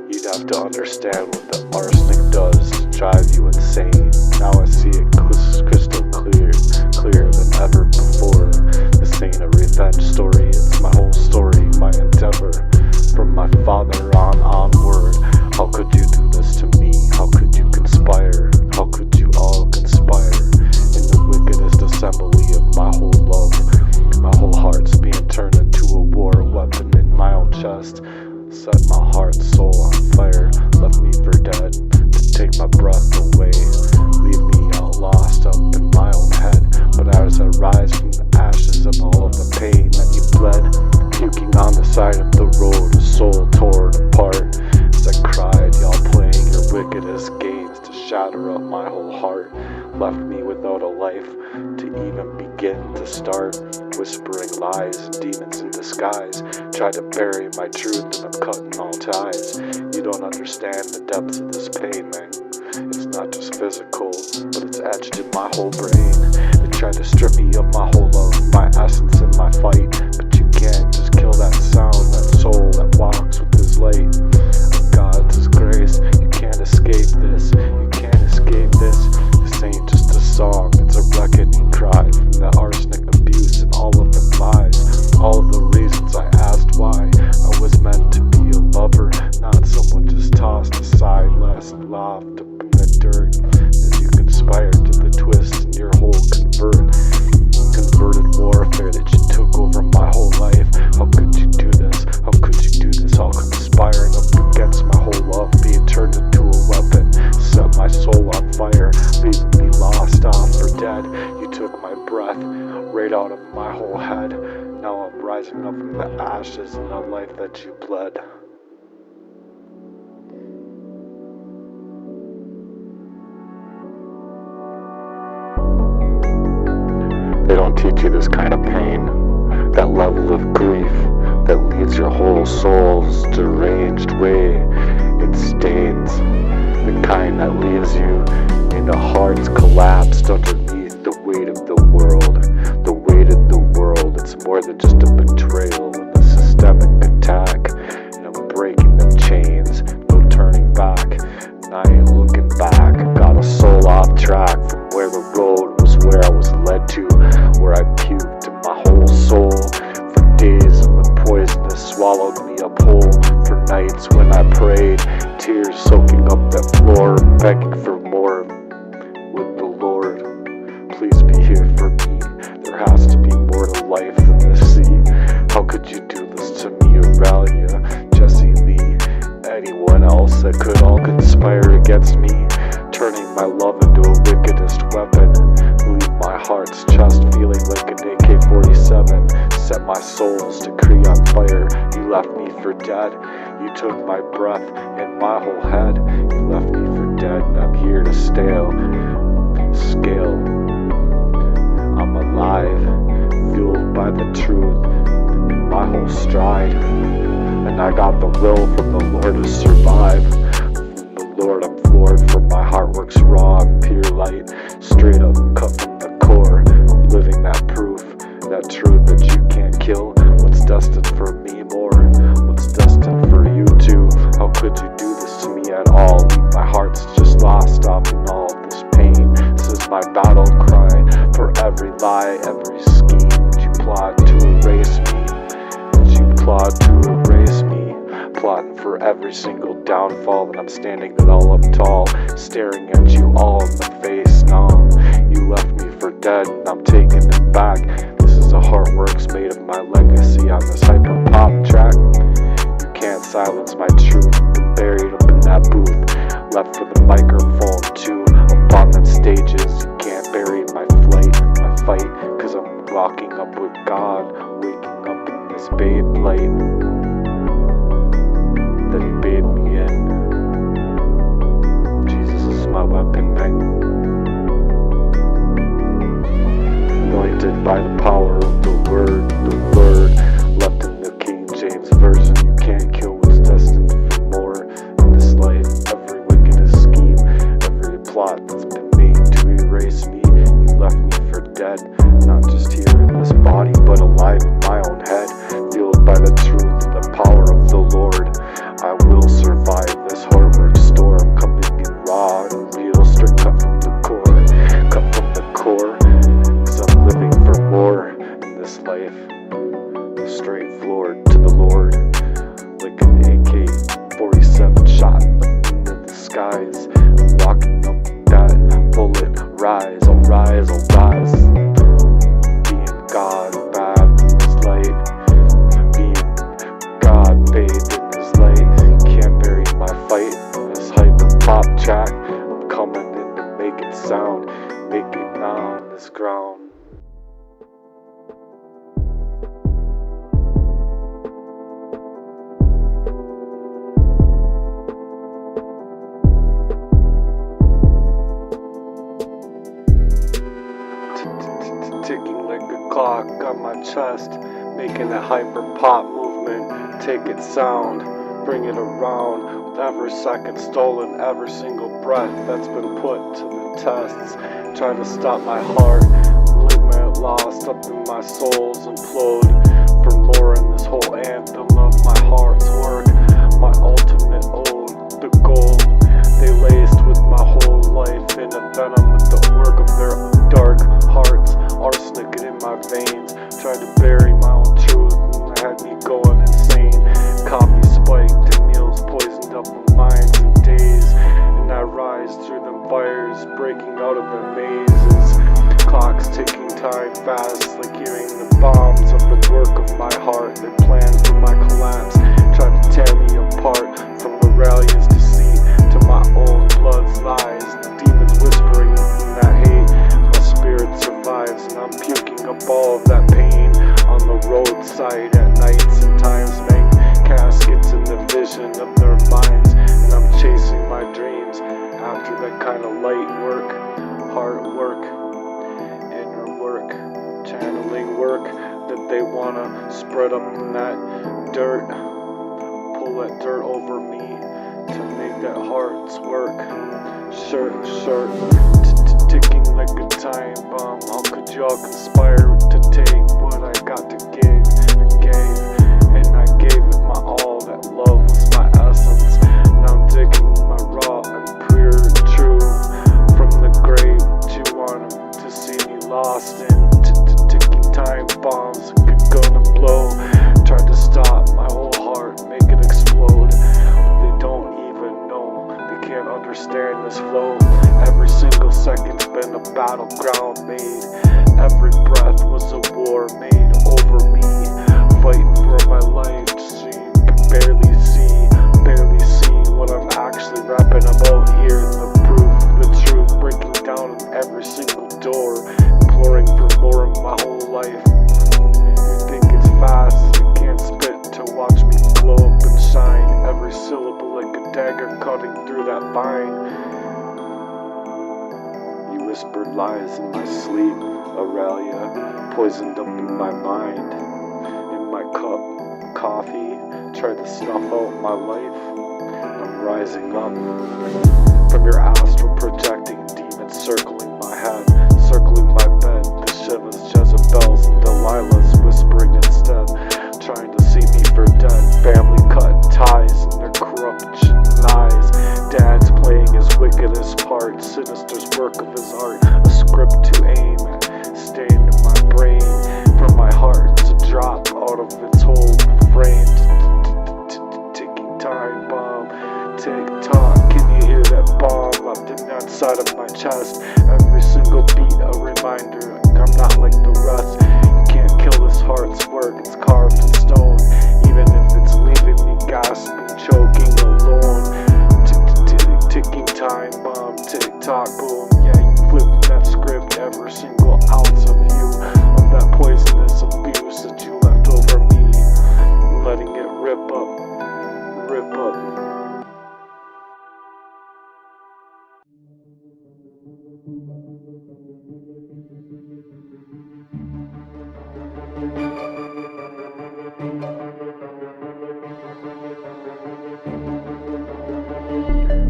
You'd have to understand what the arsenic does to drive you insane. Now I see it crystal clear, clearer than ever before. This ain't a revenge story, it's my whole story, my endeavor. From my father onward. How could you do this to me? How could you conspire? How could you all conspire in the wickedest assembly of my whole love? My whole heart's being turned into a war weapon in my own chest. Set my heart, soul on fire. Left me for dead to take my breath away. Leave me all lost up in my own head. But as I rise from the ashes of all of the pain that you bled, puking on the side of the road, a soul torn apart. As I cried, y'all playing your wickedest games to shatter up my whole heart. Left me without a life to even begin to start. Whispering lies and demons in disguise. Try to bury my truth and I'm cutting all ties. You don't understand the depths of this pain, man. It's not just physical, but it's etched in my whole brain. They tried to strip me of my whole love, my essence and my fight, but you can't just kill that sound, that soul that walks with his light. Of God's grace, you can't escape this. You can't escape this. This ain't just a song, it's a reckoning cry from the arsenic abuse and all of the lies. All of the reasons I asked why. I was meant to be a lover, not someone just tossed aside, last loft up in the dirt. As you conspire to the twists in your whole converted warfare that you took over my whole life. How could you do this? How could you do this? All conspiring up against my whole love, being turned into a weapon, set my soul on fire, leaving me lost off for dead. You took my breath right out of my whole head. Now I'm rising up from the ashes in the life that you bled. They don't teach you this kind of pain, that level of grief that leads your whole soul's deranged way. It stains, the kind that leaves you in a heart's collapsed underneath the weight of the world. The weight of the world, it's more than just a betrayal and a systemic attack. And I'm breaking the chains, no turning back. And I ain't looking back, got a soul off track from where the road was where I was led to, where I puked in my whole soul for days, and the poisonous swallowed me up whole. For nights when I prayed, tears soaking up that floor, begging for more with the Lord. Please be here for me. There has to be more to life than the sea. How could you do this to me, Auralia, Jesse Lee, anyone else that could all conspire against me, turning my love into a wickedest weapon? Leave my heart's chest feeling like an AK-47. Set my soul's decree on fire. You left me for dead. You took my breath and my whole head. You left me for dead, and I'm here to scale. I'm alive, fueled by the truth in my whole stride. And I got the will from the Lord to survive. From the Lord I'm floored, for my heart works raw and pure light, straight up cut from the core. I'm living that proof, that truth that you can't kill. What's destined for me more, what's destined for you too. How could you do this to me at all? My heart's just lost off in all of this pain. This is my battle cry for every lie, every scheme that you plot to erase me, that you plot to erase me. Plotting for every single downfall, and I'm standing it all up tall, staring at you all in the face now. You left me for dead, and I'm taking it back. This is a heartworks made of my legacy on this hyper-pop track. You can't silence my truth, been buried up in that booth, left for the microphone too, up on them stages. You can't bury my fight, cause I'm walking up with God, waking up in this bathed light that he bathed me in. Jesus is my weapon, man. Anointed by the power of the word, left in the King James Version. You can't kill what's destined for more in this life. Every wickedest scheme, every plot that's been made to erase me. You left me for dead, not just here in this body, but alive in my own head, fueled by the truth and the power of the Lord. I will survive this horror storm, coming in raw and real, straight cut from the core, cause I'm living for more in this life, straight floored to the Lord, like an AK-47 shot into the skies. I'm walking up that bullet, rise, I'll rise, being God bad in this light, being God bathed in this light. You can't bury my fight in this hyper-pop track. I'm coming in to make it sound, make it on this ground. Ticking like a clock on my chest, making a hyper-pop movement. Take it sound, bring it around. Every second stolen, every single breath that's been put to the tests. Trying to stop my heart, ligament lost up in my soul's implode. For more in this whole anthem of my heart's work, my ultimate ode, the goal. They laced with my whole life in a venom with the work of their dark hearts. Arsenic in my veins, tried to bury my own truth and had me going insane. Coffee spiked and meals poisoned up my minds and days, and I rise through them fires, breaking out of their mazes. Clocks ticking time fast, like hearing the bombs of the work of my heart. They planned for my collapse, tried to tear me apart from Auralia's deceit to my own blood's lies. The demons whispering from that hate, my spirit survives, and I'm puking up all of that pain on the roadside at nights and times. Make caskets in the vision of their minds, and I'm chasing my dreams after that kind of light work, heart work, inner work, channeling work that they wanna spread up in that dirt, pull that dirt over me to make that heart's work. Shirt, ticking like a time bomb. How could y'all conspire to take what I got to give? And I gave it my all. That love was my essence. Now I'm digging my raw and pure and true from the grave. You want to see me lost in ticking time bombs. Gonna blow. Tried to stop my whole heart, make it explode. But they don't even know. They can't understand this flow. Every single second's been a battleground made. Every breath was a war made over me. Fighting for my life to see, barely see what I'm actually rapping about here. The proof, the truth, breaking down on every single door, imploring for more of my whole life. You think it's fast, you can't spit to watch me glow up and shine. Every syllable like a dagger cutting through that vine. You whispered lies in my sleep, Auralia, poisoned up in my mind. In my cup, coffee, tried to snuff out my life. I'm rising up from your astral projecting demons circling my head, circling my bed. The Shivas, Jezebels, and Delilahs whispering instead, trying to see me for dead. Family cut ties and their corruption lies. Dad's playing his wickedest part, sinister's work of his art, a script to aim at, staying in my brain, for my heart to drop out of its whole frame. Ticking time bomb, tick tock, can you hear that bomb left in that side of my chest? Every single beat a reminder, I'm not like the rest. You can't kill this heart's work, it's carved in stone, even if it's leaving me gasping, choking alone. Ticking time bomb, tick tock boom. Yeah, you flipped that script, every single ounce of you, of that poisonous abuse that you left over me, letting it rip up.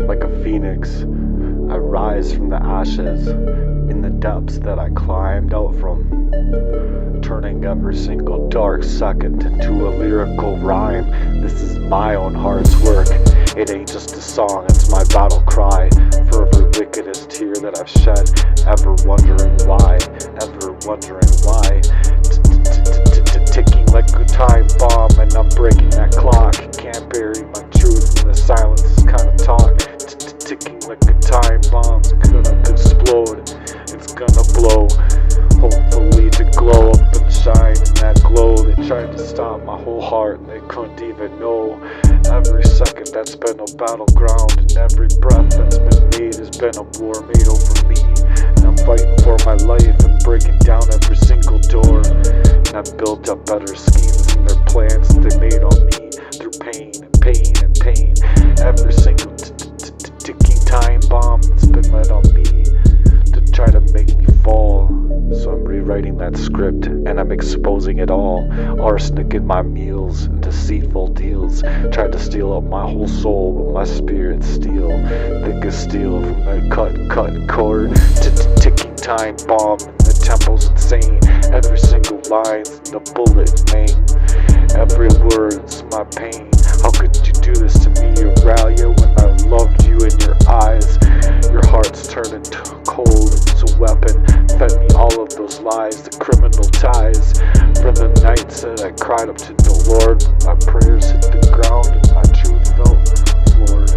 Like a phoenix, I rise from the ashes in the depths that I climbed out from, turning every single dark second into a lyrical rhyme. This is my own heart's work. It ain't just a song, it's my battle cry for every wickedest tear that I've shed. Ever wondering why? Ticking like a time bomb, and I'm breaking that clock. Can't bury my truth in the silence. This kind of talk. Ticking like a time bomb. It's gonna explode. It's gonna blow. Hopefully to glow up and shine in that glow. They tried to stop my whole heart and they couldn't even know. Every second that's been a battleground, and every breath that's been made has been a war made over me. And I'm fighting for my life and breaking down every single door. And I've built up better schemes than their plans that they made on me through pain and pain and pain. Every single ticking time bomb that's been led on me to try to make me fall. So I'm rewriting rewriting that script, and I'm exposing it all. Arsenic in my meals, deceitful deals. Tried to steal up my whole soul, but my spirit's steel. Thick as steel from that cut cord. Ticking time bomb, the tempo's insane. Every single line's the bullet main. Every word's my pain. How could you do this to me, Auralia, when I loved you in your eyes? Your heart's turning cold, it's a weapon. Fed me all of those lies, the criminal ties. From the nights that I cried up to the Lord, my prayers hit the ground and my truth felt floored.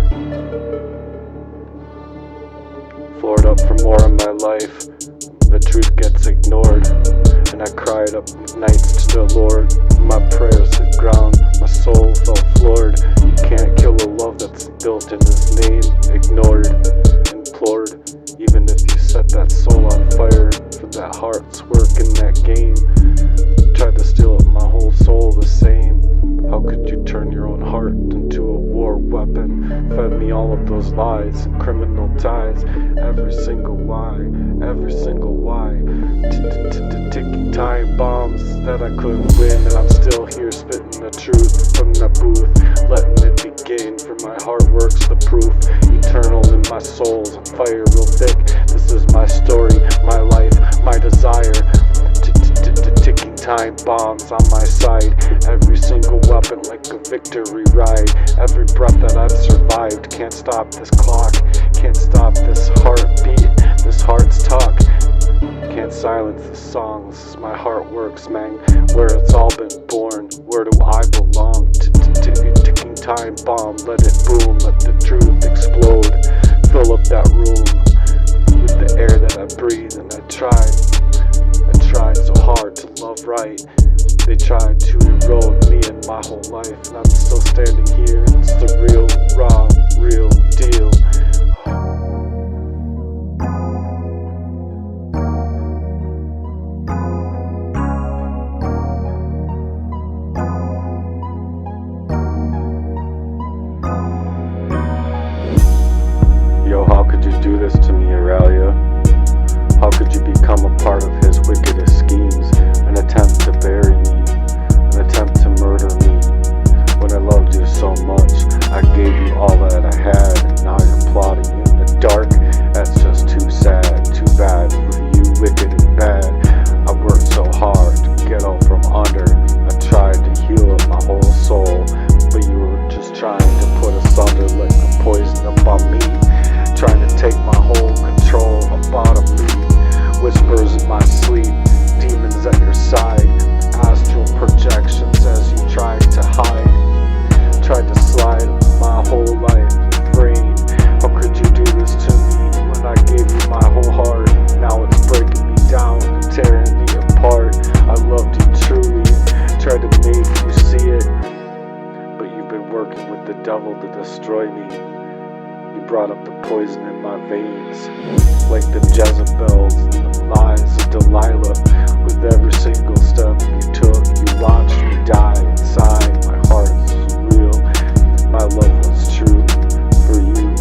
Floored up for more of my life, the truth gets ignored. And I cried up nights to the Lord, my prayers hit ground, my soul felt floored. You can't kill a love that's built in His name, ignored, implored. Even if you set that soul on fire for that heart's work in that game, tried to steal up my whole soul the same. How could you turn your own heart into a war weapon? Fed me all of those lies and criminal ties. Every single why, every single why. Ticking time bombs that I couldn't win, and I'm still here spitting the truth from the booth, letting it begin. For my heart works the proof, eternal in my soul's on fire real thick. This is my story, my life, my desire. Ticking time bombs on my side. Every single weapon like a victory ride. Every breath that I've survived. Can't stop this clock, can't stop this heartbeat, this heart's talk. Can't silence the song, this is my heart works, man. Where it's all been born, where do I belong? Ticking time bomb, let it boom, let the truth explode. Fill up that room with the air that I breathe. And I tried so hard to love right. They tried to erode me and my whole life, and I'm still standing here. It's the real, raw, real deal. Yo, how could you do this to me, Auralia? How could you become a part of His wickedest schemes? An attempt to bury me, an attempt to murder me. When I loved you so much, I gave you all that I had, and now you're plotting in the dark. That's just too sad, too bad for you, wicked and bad. I worked so hard to get out from under. I tried to heal up my whole soul, but you were just trying to put asunder like the poison up on me. Trying to take my whole control up out of me. Whispers in my sleep, demons at your side. Astral projections as you tried to hide. Tried to slide my whole life brain. How could you do this to me when I gave you my whole heart? Now it's breaking me down and tearing me apart. I loved you truly, tried to make you see it, but you've been working with the devil to destroy me. You brought up the poison in my veins, like the Jezebels and the lies of Delilah. With every single step you took, you watched me die inside. My heart was real, my love was true for you.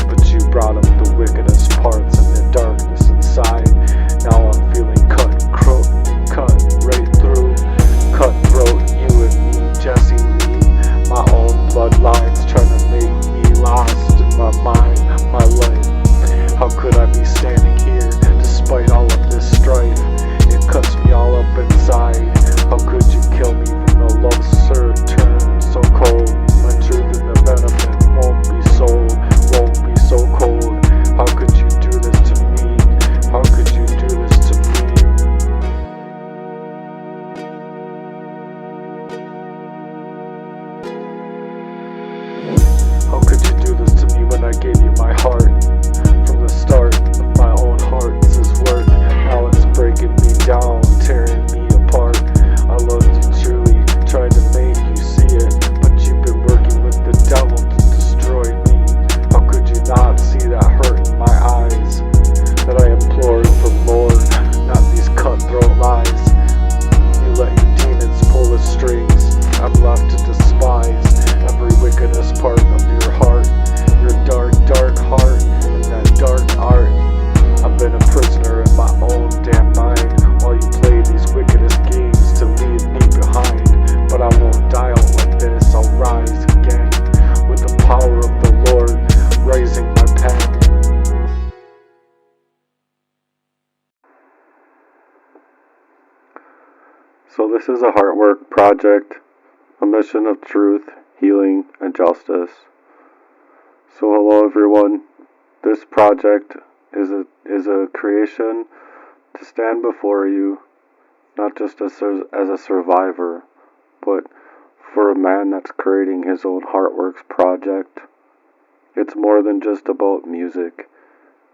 But you brought up the wickedest parts and the darkness inside. Now I'm feeling cut right through. Cutthroat, you and me, Jesse Lee. My own bloodlines trying to make me lost. My mind, my life. How could I be standing So this is a heartwork project, a mission of truth, healing, and justice. So hello everyone. This project is a creation to stand before you, not just as a survivor, but for a man that's creating his own Heartworks project. It's more than just about music.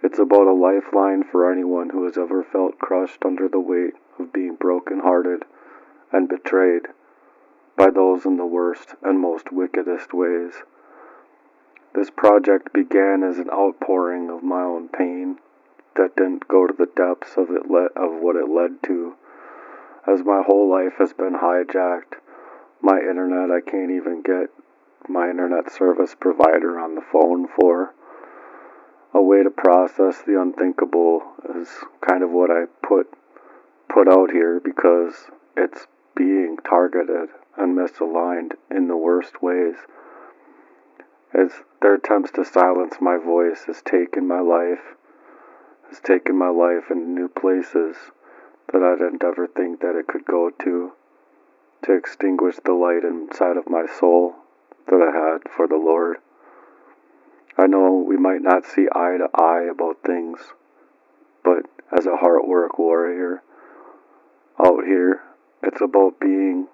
It's about a lifeline for anyone who has ever felt crushed under the weight of being broken-hearted and betrayed by those in the worst and most wickedest ways. This project began as an outpouring of my own pain that didn't go to the depths of what it led to, as my whole life has been hijacked. My internet, I can't even get my internet service provider on the phone for. A way to process the unthinkable is kind of what I put out here, because it's being targeted and misaligned in the worst ways. As their attempts to silence my voice has taken my life into new places that I didn't ever think that it could go to extinguish the light inside of my soul that I had for the Lord. I know we might not see eye to eye about things, but as a heartwork warrior out here, it's about being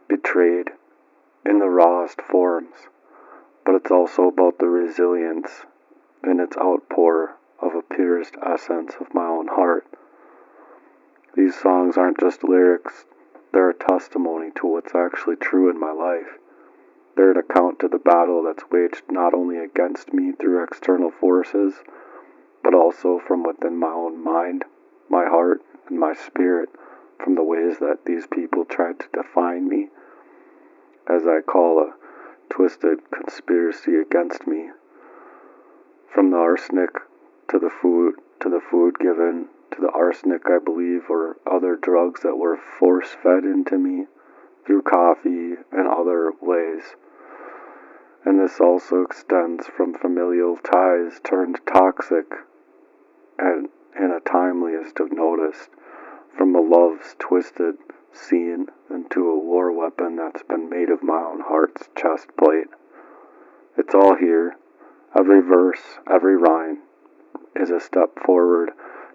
betrayed in the rawest forms, but it's also about the resilience in its outpour of a purest essence of my own heart. These songs aren't just lyrics, they're a testimony to what's actually true in my life. They're an account to the battle that's waged not only against me through external forces, but also from within my own mind, my heart, and my spirit, from the ways that these people tried to define me, as I call a twisted conspiracy against me. From the arsenic to the food given, to the arsenic, I believe, or other drugs that were force-fed into me through coffee and other ways. And this also extends from familial ties turned toxic, and in a timeliest of notice, from a love's twisted scene into a war weapon that's been made of my own heart's chest plate. It's all here. Every verse, every rhyme is a step forward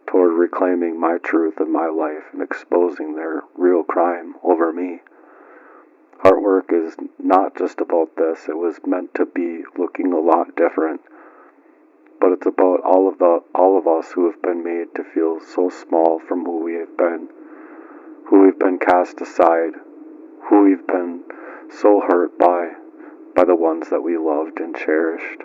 toward reclaiming my truth in my life and exposing their real crime over me. Heartwork is not just about this. It was meant to be looking a lot different, but it's about all of us who have been made to feel so small from who we have been, who we've been cast aside, who we've been so hurt by the ones that we loved and cherished.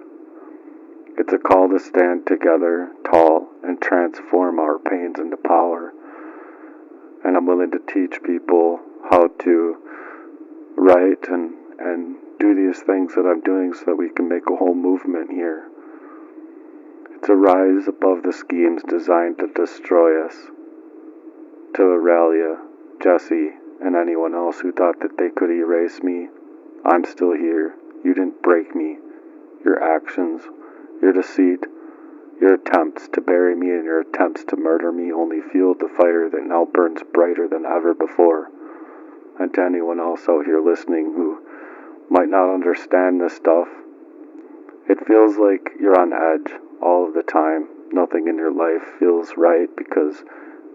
It's a call to stand together, tall, and transform our pains into power. And I'm willing to teach people how to write and do these things that I'm doing so that we can make a whole movement here. It's a rise above the schemes designed to destroy us. To Auralia, Jesse, and anyone else who thought that they could erase me, I'm still here. You didn't break me. Your actions, your deceit, your attempts to bury me and your attempts to murder me only fueled the fire that now burns brighter than ever before. And to anyone else out here listening who might not understand this stuff, it feels like you're on edge all of the time. Nothing in your life feels right because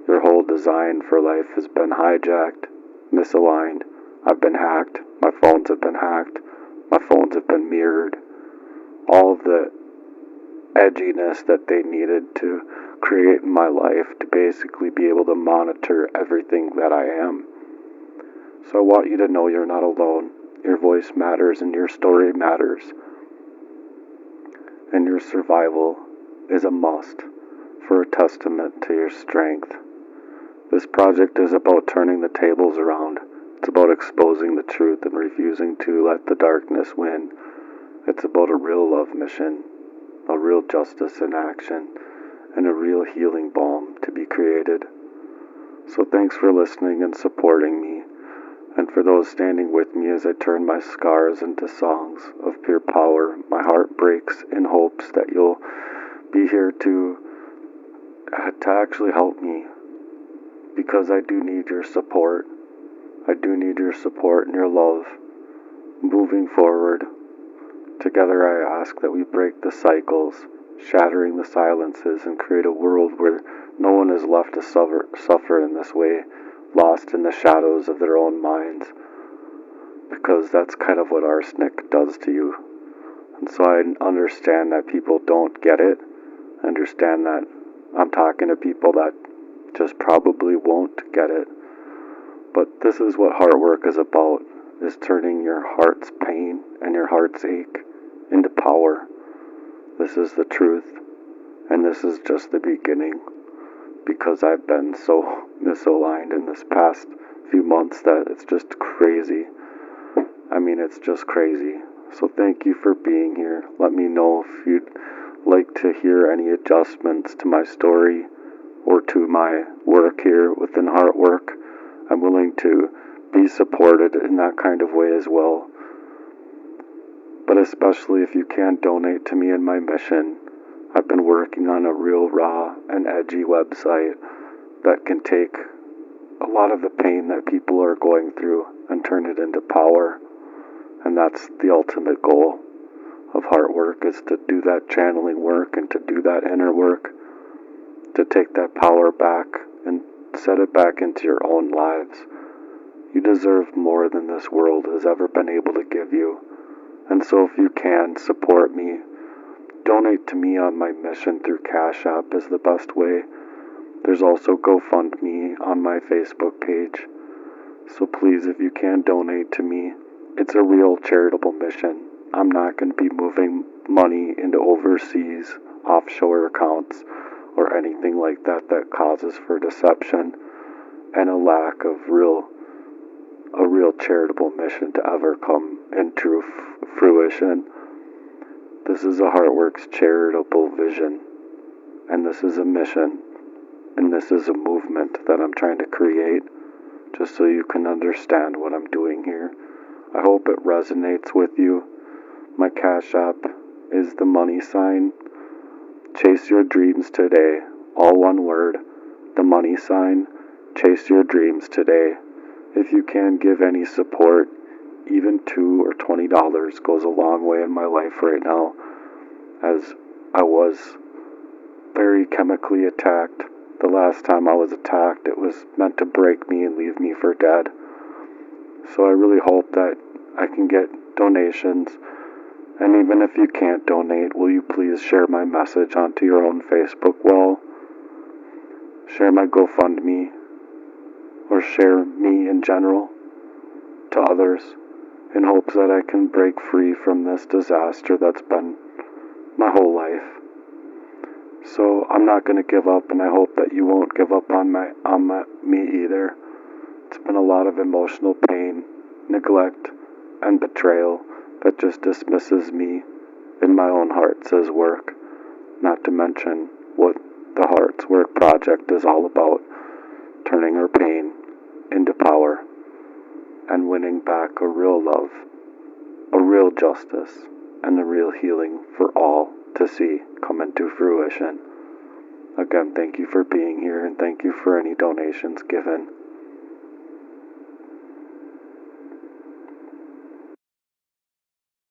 your whole design for life has been hijacked, misaligned. I've been hacked. My phones have been hacked. My phones have been mirrored. All of the edginess that they needed to create in my life to basically be able to monitor everything that I am. So I want you to know you're not alone. Your voice matters and your story matters. And your survival is a must for a testament to your strength. This project is about turning the tables around. It's about exposing the truth and refusing to let the darkness win. It's about a real love mission, a real justice in action, and a real healing balm to be created. So thanks for listening and supporting me, and for those standing with me as I turn my scars into songs of pure power. My heart breaks in hopes that you'll be here to actually help me, because I do need your support. I do need your support and your love. Moving forward, together I ask that we break the cycles, shattering the silences, and create a world where no one is left to suffer in this way, lost in the shadows of their own minds. Because that's kind of what arsenic does to you. And so I understand that people don't get it. I understand that I'm talking to people that just probably won't get it. But this is what heart work is about, is turning your heart's pain and your heart's ache into power. This is the truth, and this is just the beginning, because I've been so misaligned in this past few months that it's just crazy. I mean, it's just crazy. So thank you for being here. Let me know if you'd like to hear any adjustments to my story or to my work here within Heart Work. I'm willing to be supported in that kind of way as well. But especially if you can donate to me in my mission, I've been working on a real raw and edgy website that can take a lot of the pain that people are going through and turn it into power. And that's the ultimate goal of Heart Work, is to do that channeling work and to do that inner work, to take that power back and set it back into your own lives. You deserve more than this world has ever been able to give you. And so if you can, support me. Donate to me on my mission through Cash App is the best way. There's also GoFundMe on my Facebook page. So please, if you can donate to me, it's a real charitable mission. I'm not going to be moving money into overseas offshore accounts or anything like that that causes for deception and a lack of a real charitable mission to ever come into fruition. This is a Heartworks charitable vision, and this is a mission, and this is a movement that I'm trying to create, just so you can understand what I'm doing here. I hope it resonates with you. My Cash App is the money sign. Chase your dreams today. All one word. The money sign. Chase your dreams today. If you can give any support, even $2 or $20 goes a long way in my life right now, as I was very chemically attacked. The last time I was attacked, it was meant to break me and leave me for dead. So I really hope that I can get donations. And even if you can't donate, will you please share my message onto your own Facebook wall? Share my GoFundMe, or share me in general to others, in hopes that I can break free from this disaster that's been my whole life. So I'm not going to give up, and I hope that you won't give up on me either. It's been a lot of emotional pain, neglect, and betrayal that just dismisses me in my own heart's work, not to mention what the Heart's Work project is all about, turning our pain into power and winning back a real love, a real justice, and a real healing for all to see come into fruition. Again, thank you for being here, and thank you for any donations given.